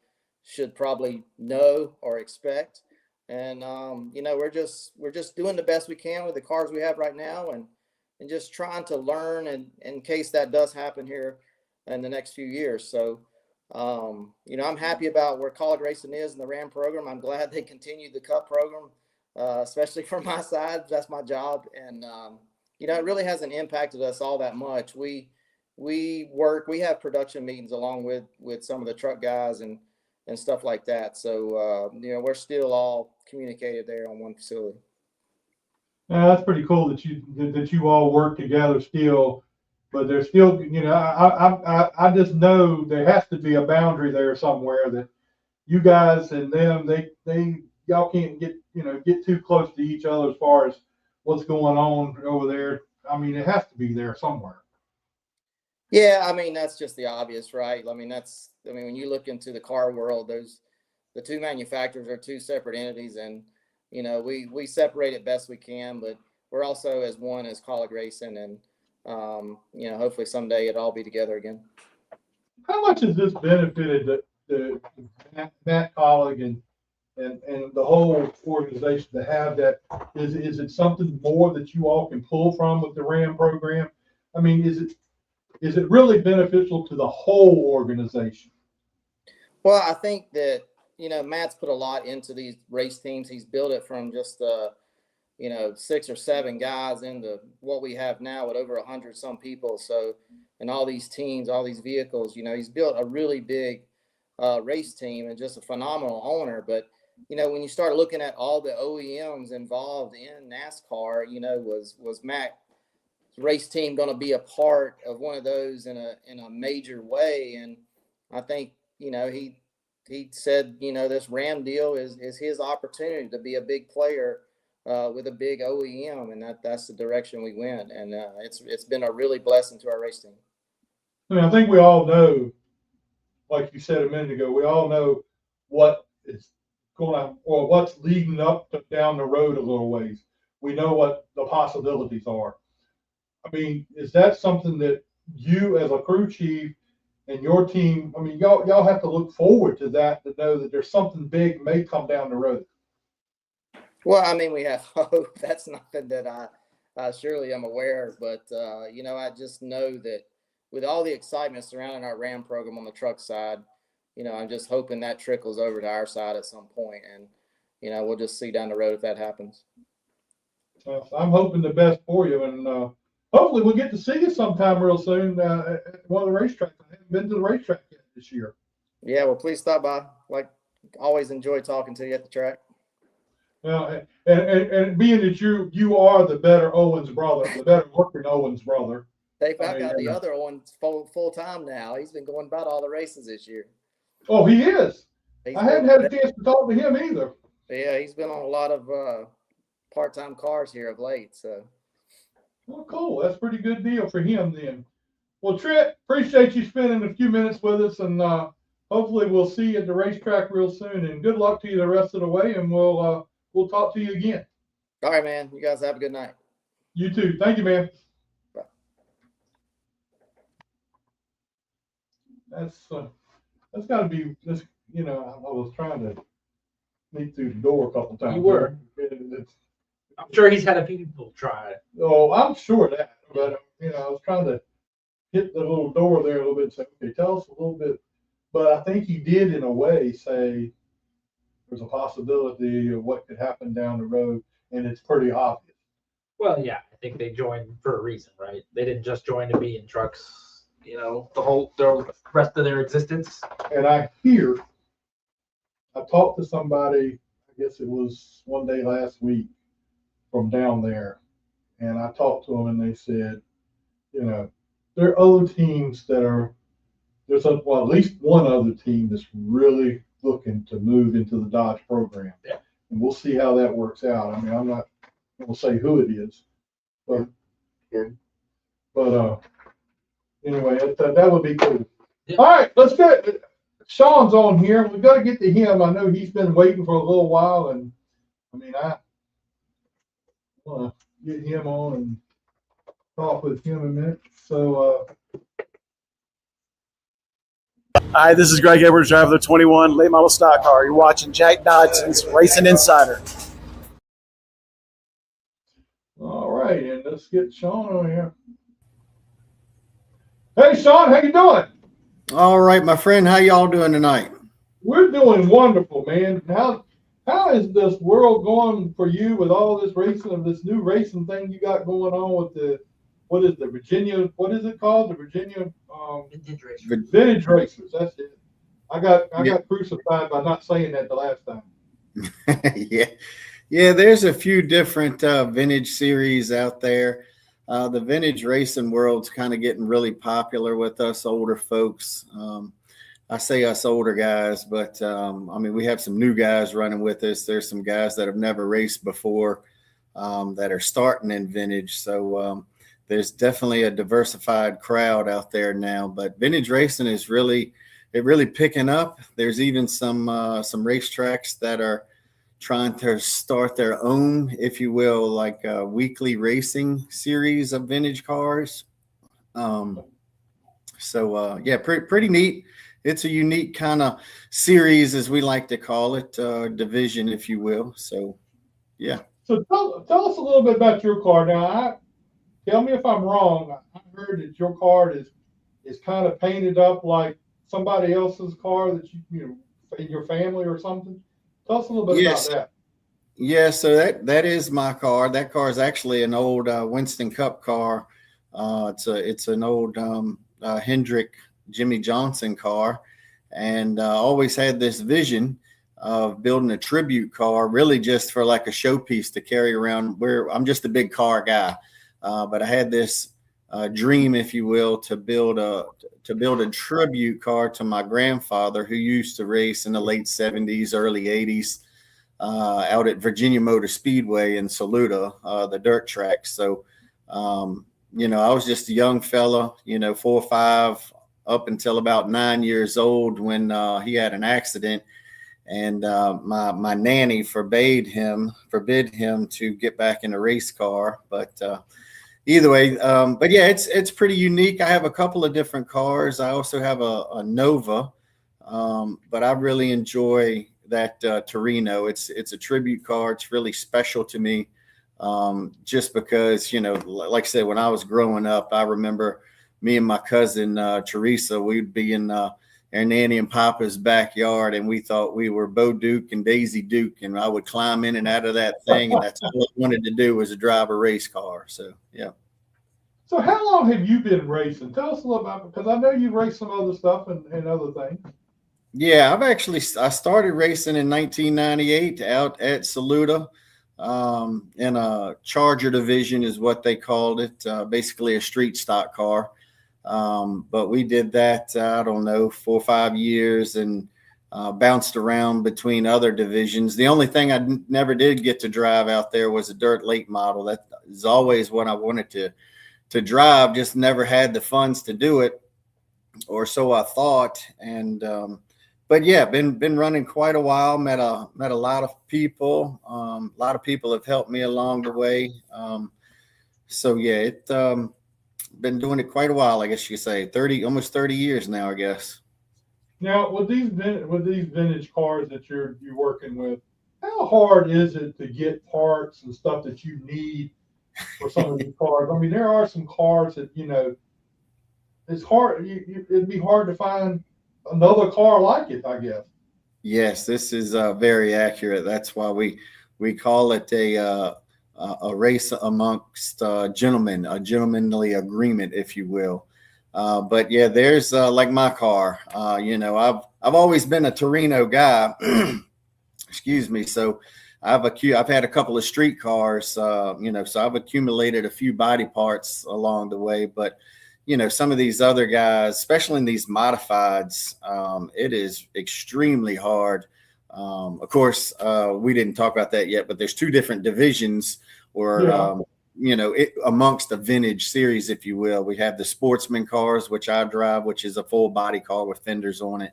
should probably know or expect. And we're just doing the best we can with the cars we have right now and just trying to learn and in case that does happen here in the next few years. So I'm happy about where KAULIG racing is in the Ram program. I'm glad they continued the Cup program, especially from my side. That's my job. And it really hasn't impacted us all that much. We we have production meetings along with some of the truck guys and stuff like that. So, we're still all communicated there on one facility. Yeah, that's pretty cool that you all work together still, but there's still, I just know there has to be a boundary there somewhere that you guys and them, y'all can't get too close to each other as far as what's going on over there. I mean, it has to be there somewhere. Yeah, I mean, that's just the obvious, right? I mean, when you look into the car world, the two manufacturers are two separate entities, and we separate it best we can, but we're also as one as KAULIG Racing, and hopefully someday it'll all be together again. How much has this benefited the Matt KAULIG and the whole organization to have that? Is it something more that you all can pull from with the RAM program? I mean, is it really beneficial to the whole organization? Well, I think that Matt's put a lot into these race teams. He's built it from just 6 or 7 guys into what we have now with over 100 some people. So, and all these teams, all these vehicles, he's built a really big race team and just a phenomenal owner. But, when you start looking at all the OEMs involved in NASCAR, was Matt's race team going to be a part of one of those in a major way? And I think, he said, this RAM deal is his opportunity to be a big player with a big OEM, and that's the direction we went. And it's been a really blessing to our race team. I mean, I think we all know, like you said a minute ago, we all know what is going on or what's leading up down the road a little ways. We know what the possibilities are. I mean, is that something that you as a crew chief and your team, I mean, y'all have to look forward to that, to know that there's something big may come down the road? Well, I mean, we have hope. That's nothing that I surely am aware of, but I just know that with all the excitement surrounding our RAM program on the truck side, I'm just hoping that trickles over to our side at some point, and we'll just see down the road if that happens. Well, I'm hoping the best for you, and hopefully we'll get to see you sometime real soon at one of the racetracks. I haven't been to the racetrack yet this year. Yeah, well, please stop by. Like, always enjoy talking to you at the track. Well, and being that you are the better Owens brother, the better working Owens brother. I've got the other Owens full time now. He's been going about all the races this year. Oh, he is. I hadn't had a chance to talk to him either. Yeah, he's been on a lot of part-time cars here of late. So. Well, cool. That's a pretty good deal for him then. Well, Trent, appreciate you spending a few minutes with us, and hopefully we'll see you at the racetrack real soon. And good luck to you the rest of the way, and we'll talk to you again. All right, man. You guys have a good night. You too. Thank you, man. Bye. That's got to be this. I was trying to sneak through the door a couple times. You were. I'm sure he's had a few people try it. Oh, I'm sure of that. But I was trying to hit the little door there a little bit and say, okay, tell us a little bit. But I think he did, in a way, say there's a possibility of what could happen down the road, and it's pretty obvious. Well, yeah, I think they joined for a reason, right? They didn't just join to be in trucks, the rest of their existence. And I talked to somebody, I guess it was one day last week from down there, and I talked to them, and they said, there are other teams that are, at least one other team that's really looking to move into the Dodge program. Yeah. And we'll see how that works out. I mean, I'm not going to say who it is, but anyway, that would be cool. Yeah. All right, let's get Sean's on here. We've got to get to him. I know he's been waiting for a little while, and I mean, I want to get him on and talk with him a minute. So, Hi, this is Greg Edwards, driver of the 21 late model stock car. You're watching Jack Dodson'S Racing Insider. All right, and let's get Sean on here. Hey, Sean, how you doing? All right, my friend. How y'all doing tonight? We're doing wonderful, man. How is this world going for you with all this racing, of this new racing thing you got going on with the what is the Virginia? What is it called? The Virginia Vintage racer. Vintage Racers. That's it. I got crucified by not saying that the last time. Yeah. There's a few different vintage series out there. The vintage racing world's kind of getting really popular with us older folks. I say us older guys, but I mean, we have some new guys running with us. There's some guys that have never raced before that are starting in vintage. So there's definitely a diversified crowd out there now. But vintage racing is really picking up. There's even some racetracks that are trying to start their own, if you will, like a weekly racing series of vintage cars. Yeah, pretty neat. It's a unique kind of series, as we like to call it, division, if you will. So, yeah. So tell us a little bit about your car. Now, tell me if I'm wrong. I heard that your car is kind of painted up like somebody else's car that you know, in your family or something. Tell us a little bit about that. Yeah, so that is my car. That car is actually an old Winston Cup car. It's an old Hendrick Jimmy Johnson car, and always had this vision of building a tribute car, really just for like a showpiece to carry around. I'm just a big car guy, but I had this dream, if you will, to build a tribute car to my grandfather, who used to race in the late 70s, early 80s, out at Virginia Motor Speedway in Saluda, the dirt track. So, you know, I was just a young fella, 4 or 5, up until about 9 years old, when he had an accident, and my nanny forbid him to get back in a race car. But either way, but yeah, it's pretty unique. I have a couple of different cars. I also have a Nova, but I really enjoy that Torino. It's a tribute car. It's really special to me, just because, like I said, when I was growing up, I remember me and my cousin Teresa, we'd be in our nanny and papa's backyard, and we thought we were Bo Duke and Daisy Duke, and I would climb in and out of that thing, and that's all I wanted to do, was to drive a race car. So, yeah. So how long have you been racing? Tell us a little about, because I know you raced some other stuff and other things. Yeah, I started racing in 1998 out at Saluda, in a Charger division is what they called it, basically a street stock car. But we did that, I don't know, 4 or 5 years, and bounced around between other divisions. The only thing I never did get to drive out there was a dirt late model. That is always what I wanted to drive, just never had the funds to do it, or so I thought. And but yeah, been running quite a while. Met a lot of people. A lot of people have helped me along the way. So yeah, been doing it quite a while, I guess you could say. Almost 30 years now, I guess. Now, with these vintage cars that you're working with, how hard is it to get parts and stuff that you need for some of these cars? I mean, there are some cars that, it's hard. It'd be hard to find another car like it, I guess. Yes, this is very accurate. That's why we call it a race amongst gentlemen, a gentlemanly agreement, if you will. But yeah, there's like my car. I've always been a Torino guy. Excuse me. So I've had a couple of street cars. So I've accumulated a few body parts along the way. But some of these other guys, especially in these modifieds, it is extremely hard. Of course, we didn't talk about that yet, but there's 2 different divisions, or amongst the vintage series, if you will. We have the sportsman cars, which I drive, which is a full body car with fenders on it,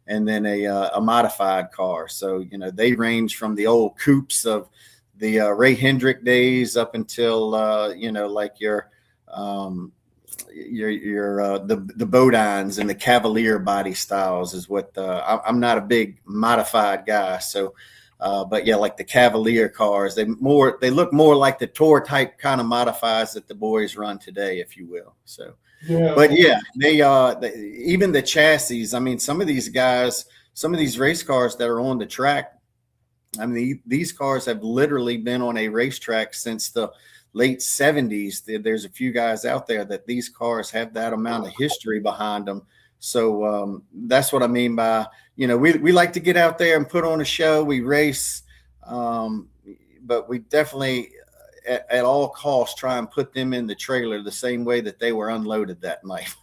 and then a modified car. So they range from the old coupes of the Ray Hendrick days up until like your the Bodines and the Cavalier body styles is what I'm not a big modified guy. So, but yeah, like the Cavalier cars, they look more like the tour type kind of modifieds that the boys run today, if you will. So, yeah, but yeah, even the chassis. I mean, some of these guys, some of these race cars that are on the track, I mean, these cars have literally been on a racetrack since the late 70s. There's a few guys out there that these cars have that amount of history behind them. So that's what I mean by, we like to get out there and put on a show. We race, but we definitely at all costs try and put them in the trailer the same way that they were unloaded that night.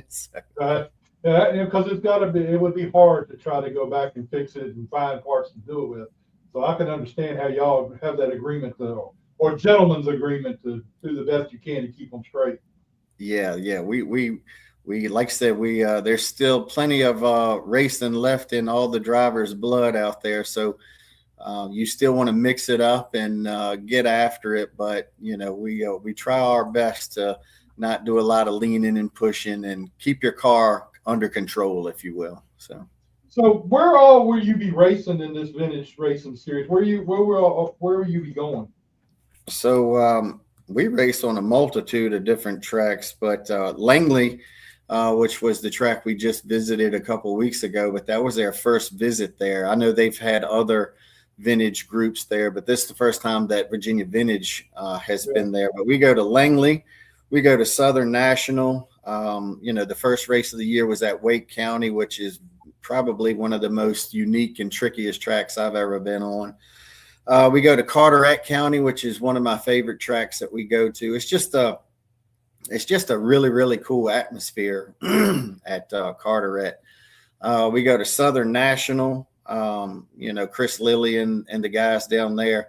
So. Yeah, because it would be hard to try to go back and fix it and find parts to do it with. So I can understand how y'all have that agreement or gentleman's agreement to do the best you can to keep them straight. Yeah. We like I said, there's still plenty of racing left in all the drivers' blood out there. So you still want to mix it up and get after it, but we try our best to not do a lot of leaning and pushing and keep your car under control, if you will. So where all will you be racing in this vintage racing series? Where will you be going? So we race on a multitude of different tracks, but Langley, which was the track we just visited a couple of weeks ago, but that was their first visit there. I know they've had other vintage groups there, but this is the first time that Virginia Vintage has been there. But we go to Langley, we go to Southern National. The first race of the year was at Wake County, which is probably one of the most unique and trickiest tracks I've ever been on. We go to Carteret County, which is one of my favorite tracks that we go to. It's just a really, really cool atmosphere at Carteret. We go to Southern National, Chris Lilly and the guys down there.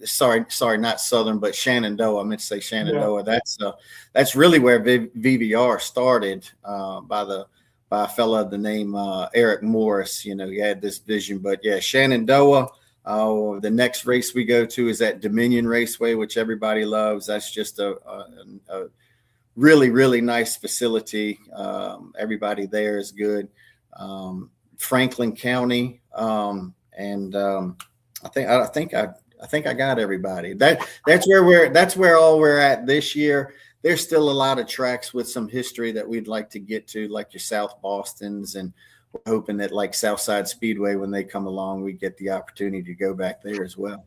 Sorry, not Southern, but Shenandoah. I meant to say Shenandoah. Yeah. That's really where VVR started by a fella of the name Eric Morris. He had this vision. But yeah, Shenandoah. The next race we go to is at Dominion Raceway, which everybody loves. That's just a really, really nice facility. Everybody there is good. Franklin County, and I think I got everybody. That's where all we're at this year. There's still a lot of tracks with some history that we'd like to get to, like your South Boston's, and we're hoping that like Southside Speedway, when they come along, we get the opportunity to go back there as well.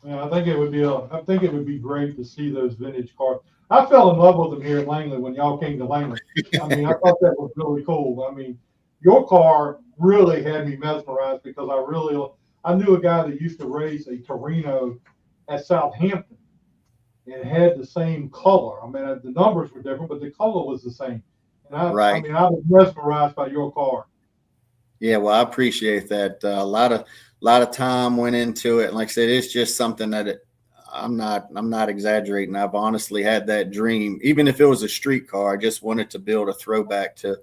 Yeah, I think it would be great to see those vintage cars. I fell in love with them here in Langley when y'all came to Langley. I mean, I thought that was really cool. I mean, your car really had me mesmerized because I knew a guy that used to race a Torino at Southampton and had the same color. I mean, the numbers were different, but the color was the same. And I was mesmerized by your car. Yeah, well, I appreciate that. A lot of time went into it, and like I said, it's just something that I'm not exaggerating. I've honestly had that dream, even if it was a street car. I just wanted to build a throwback to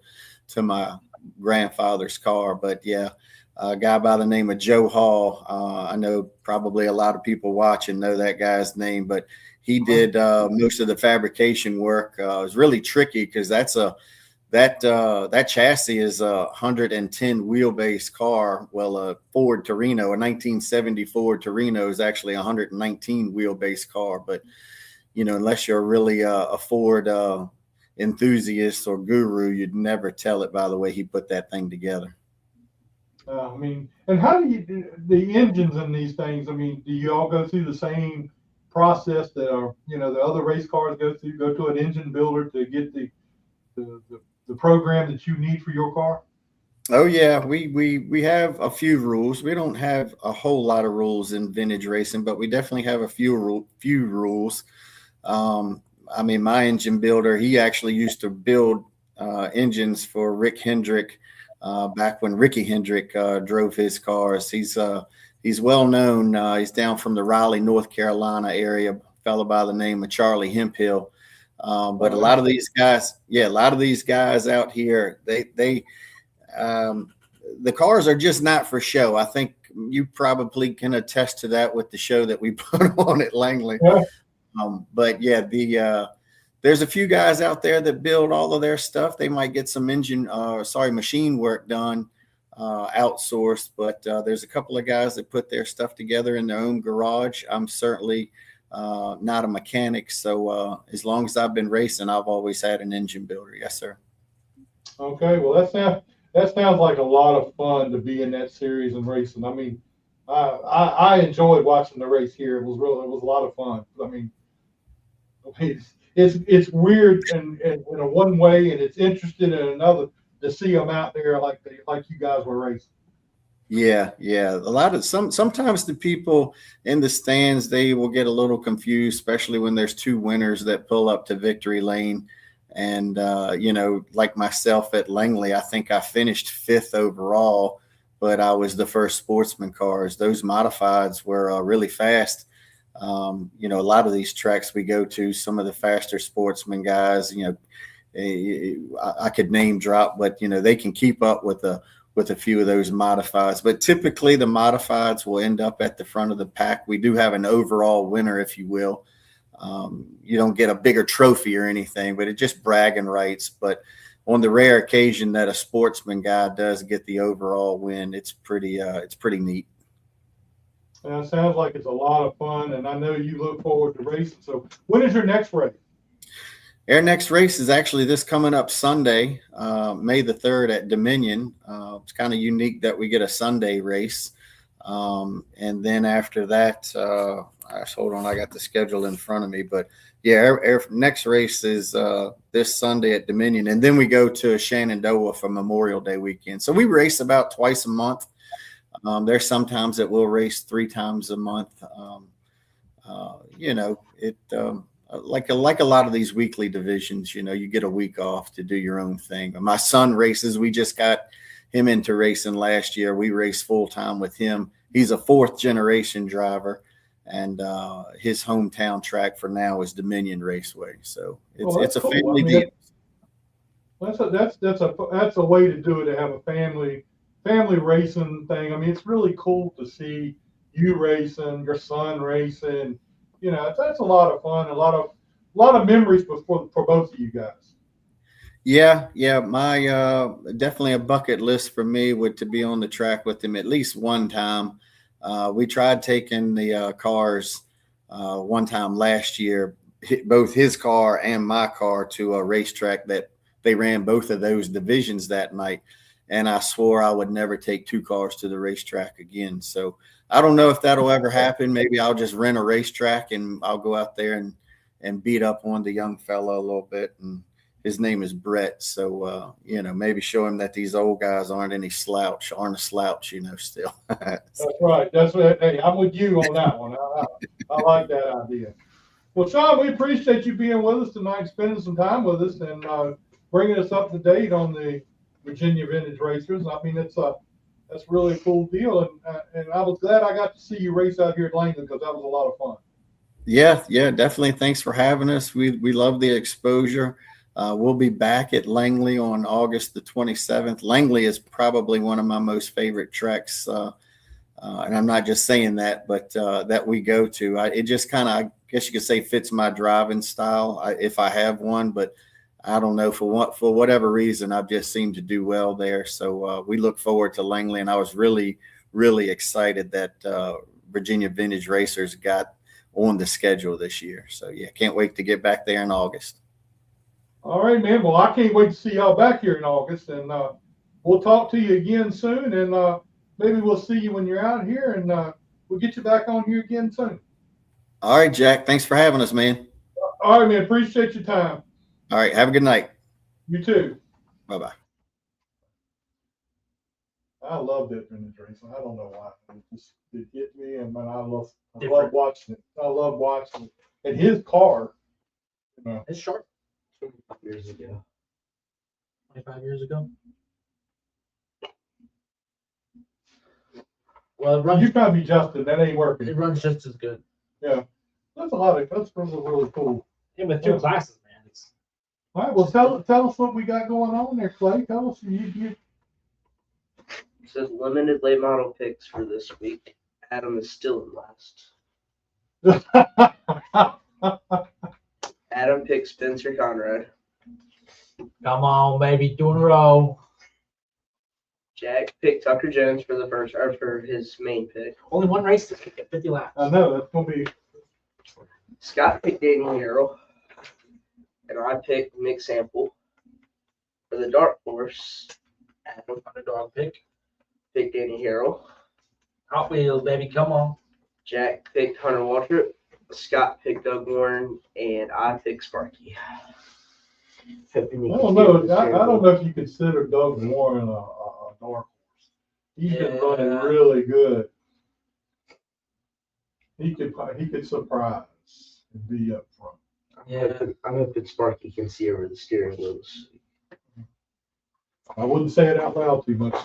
my grandfather's car. But yeah, a guy by the name of Joe Hall. I know probably a lot of people watching know that guy's name, but he did most of the fabrication work. It was really tricky because that chassis is a 110 wheelbase car. Well, a Ford Torino, a 1970 Ford Torino, is actually a 119 wheelbase car. But unless you're really a Ford enthusiast or guru, you'd never tell it by the way he put that thing together. I mean, and how do you do the engines in these things? I mean, do you all go through the same process that the other race cars go through? Go to an engine builder to get the program that you need for your car? Oh yeah, we have a few rules. We don't have a whole lot of rules in vintage racing, but we definitely have a few rules. I mean, my engine builder, he actually used to build engines for Rick Hendrick back when Ricky Hendrick drove his cars. He's well known. He's down from the Raleigh, North Carolina area, a fellow by the name of Charlie Hemphill. But a lot of these guys out here, the cars are just not for show. I think you probably can attest to that with the show that we put on at Langley. Yeah. But yeah, there's a few guys out there that build all of their stuff. They might get some machine work done outsourced, but there's a couple of guys that put their stuff together in their own garage. I'm certainly not a mechanic, so as long as I've been racing, I've always had an engine builder. Yes, sir. Okay, well that sounds like a lot of fun to be in that series and racing. I mean, I enjoyed watching the race here. It was a lot of fun. I mean, it's weird in a one way, and it's interesting in another to see them out there like you guys were racing. Yeah, yeah. A lot of sometimes the people in the stands, they will get a little confused, especially when there's two winners that pull up to victory lane. And you know, like myself at Langley, I think I finished 5th overall, but I was the first sportsman cars. Those modifieds were really fast. You know, a lot of these tracks we go to, some of the faster sportsman guys, you know, I could name drop, but you know, they can keep up with a few of those modifieds. But typically the modifieds will end up at the front of the pack. We do have an overall winner, if you will. You don't get a bigger trophy or anything, but it's just bragging rights. But on the rare occasion that a sportsman guy does get the overall win, it's pretty neat. It sounds like it's a lot of fun, and I know you look forward to racing. So when is your next race? Our next race is actually this coming up Sunday, May the 3rd at Dominion. It's kind of unique that we get a Sunday race. And then after that, hold on, I got the schedule in front of me. But yeah, our next race is this Sunday at Dominion. And then we go to Shenandoah for Memorial Day weekend. So we race about twice a month. There's sometimes that we'll race 3 times a month. You know, like a lot of these weekly divisions, you know, you get a week off to do your own thing. My son races. We just got him into racing last year. We race full time with him. He's a 4th generation driver, and his hometown track for now is Dominion Raceway. So it's a cool family deal. That's a way to do it, to have a family racing thing. I mean, it's really cool to see you racing, your son racing. You know, that's a lot of fun, a lot of memories for both of you guys. Yeah, my definitely a bucket list for me would to be on the track with him at least one time. We tried taking the cars one time last year, both his car and my car, to a racetrack that they ran both of those divisions that night. And I swore I would never take 2 cars to the racetrack again. So I don't know if that'll ever happen. Maybe I'll just rent a racetrack and I'll go out there and beat up on the young fella a little bit. And his name is Brett. So, you know, maybe show him that these old guys aren't a slouch, you know, still. That's right. That's what, hey, I'm with you on that one. I like that idea. Well, Shawn, we appreciate you being with us tonight, spending some time with us, and bringing us up to date on the Virginia Vintage Racers. I mean, that's really a cool deal, and I was glad I got to see you race out here at Langley, because that was a lot of fun. Yeah, definitely. Thanks for having us. We love the exposure. We'll be back at Langley on August the 27th. Langley is probably one of my most favorite tracks, and I'm not just saying that, but that we go to. It just kind of, I guess you could say, fits my driving style, if I have one, but I don't know, for whatever reason, I've just seemed to do well there. So we look forward to Langley, and I was really, really excited that Virginia Vintage Racers got on the schedule this year. So yeah, can't wait to get back there in August. All right, man. Well, I can't wait to see y'all back here in August, and we'll talk to you again soon, and maybe we'll see you when you're out here, and we'll get you back on here again soon. All right, Jack. Thanks for having us, man. All right, man. Appreciate your time. All right. Have a good night. You too. Bye-bye. I love that vintage racing. I don't know why. It hit me, and man, I love watching it. I love watching it. And his car, you know, It's sharp. 25 years ago. 25 years ago. Well, it runs. You gotta be Justin. That ain't working. It runs just as good. Yeah, that's really cool. Yeah, with 2 classes, man. All right, well, tell us what we got going on there, Clay. Tell us. It says limited late model picks for this week. Adam is still in last. Adam picked Spencer Conrad. Come on, baby, 2 in a row. Jack picked Tucker Jones for for his main pick. Only one race to pick at 50 laps. I know that's gonna be. Scott picked Daniel Harrell, and I picked Mick Sample for the dark horse. Adam Underdog pick. picked Danny Harrell. Hot Wheels, baby, come on. Jack picked Hunter Waltrip, Scott picked Doug Warren, and I picked Sparky. I don't know. I don't know if you consider Doug Warren a dark horse. He's been running really good. He could surprise and be up front. I'm hoping Sparky can see over the steering wheels. I wouldn't say it out loud too much.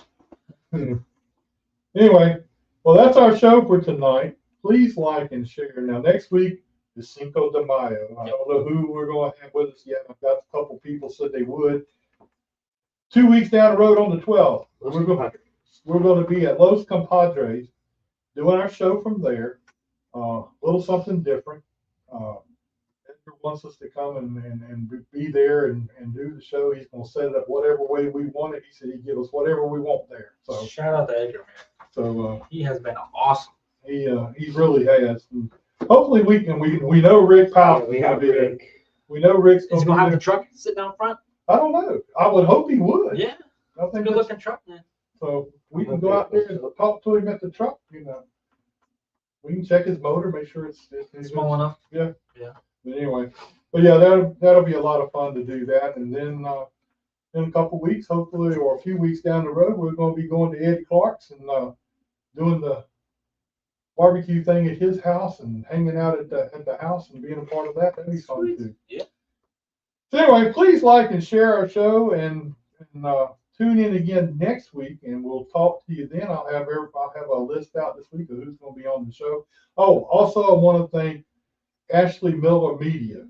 Anyway, well, that's our show for tonight. Please like and share. Now, next week is Cinco de Mayo. I don't know who we're going to have with us yet. I've got a couple people said they would. 2 weeks down the road on the 12th, we're going to be at Los Compadres doing our show from there. A little something different. Edgar wants us to come and be there and do the show. He's going to set it up whatever way we want it. He said he'd give us whatever we want there. So shout out to Edgar, man. So he has been awesome. He really has. And hopefully we know Rick Powell. We know Rick's going to have the truck sitting out front. I don't know. I would hope he would. Yeah. I think good looking truck, man. So we can go out there and talk to him at the truck. You know, we can check his motor, make sure it's small enough. Yeah. Yeah. But anyway, but yeah, that'll be a lot of fun to do that. And then in a couple weeks, hopefully, or a few weeks down the road, we're going to be going to Eddie Clark's and doing the barbecue thing at his house and hanging out at the house and being a part of that. That'd be fun too. Yeah. So anyway, please like and share our show and tune in again next week, and we'll talk to you then. I'll have a list out this week of who's going to be on the show. Oh, also I want to thank Ashley Miller Media.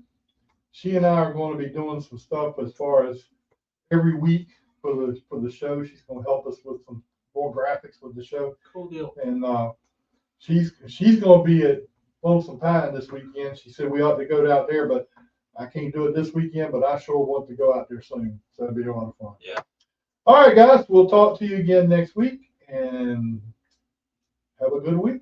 She and I are going to be doing some stuff as far as every week for the show. She's going to help us with some more graphics with the show. Cool deal. And she's going to be at Lonesome Pine this weekend. She said we ought to go out there, but I can't do it this weekend. But I sure want to go out there soon. So that'd be a lot of fun. Yeah. All right, guys. We'll talk to you again next week, and have a good week.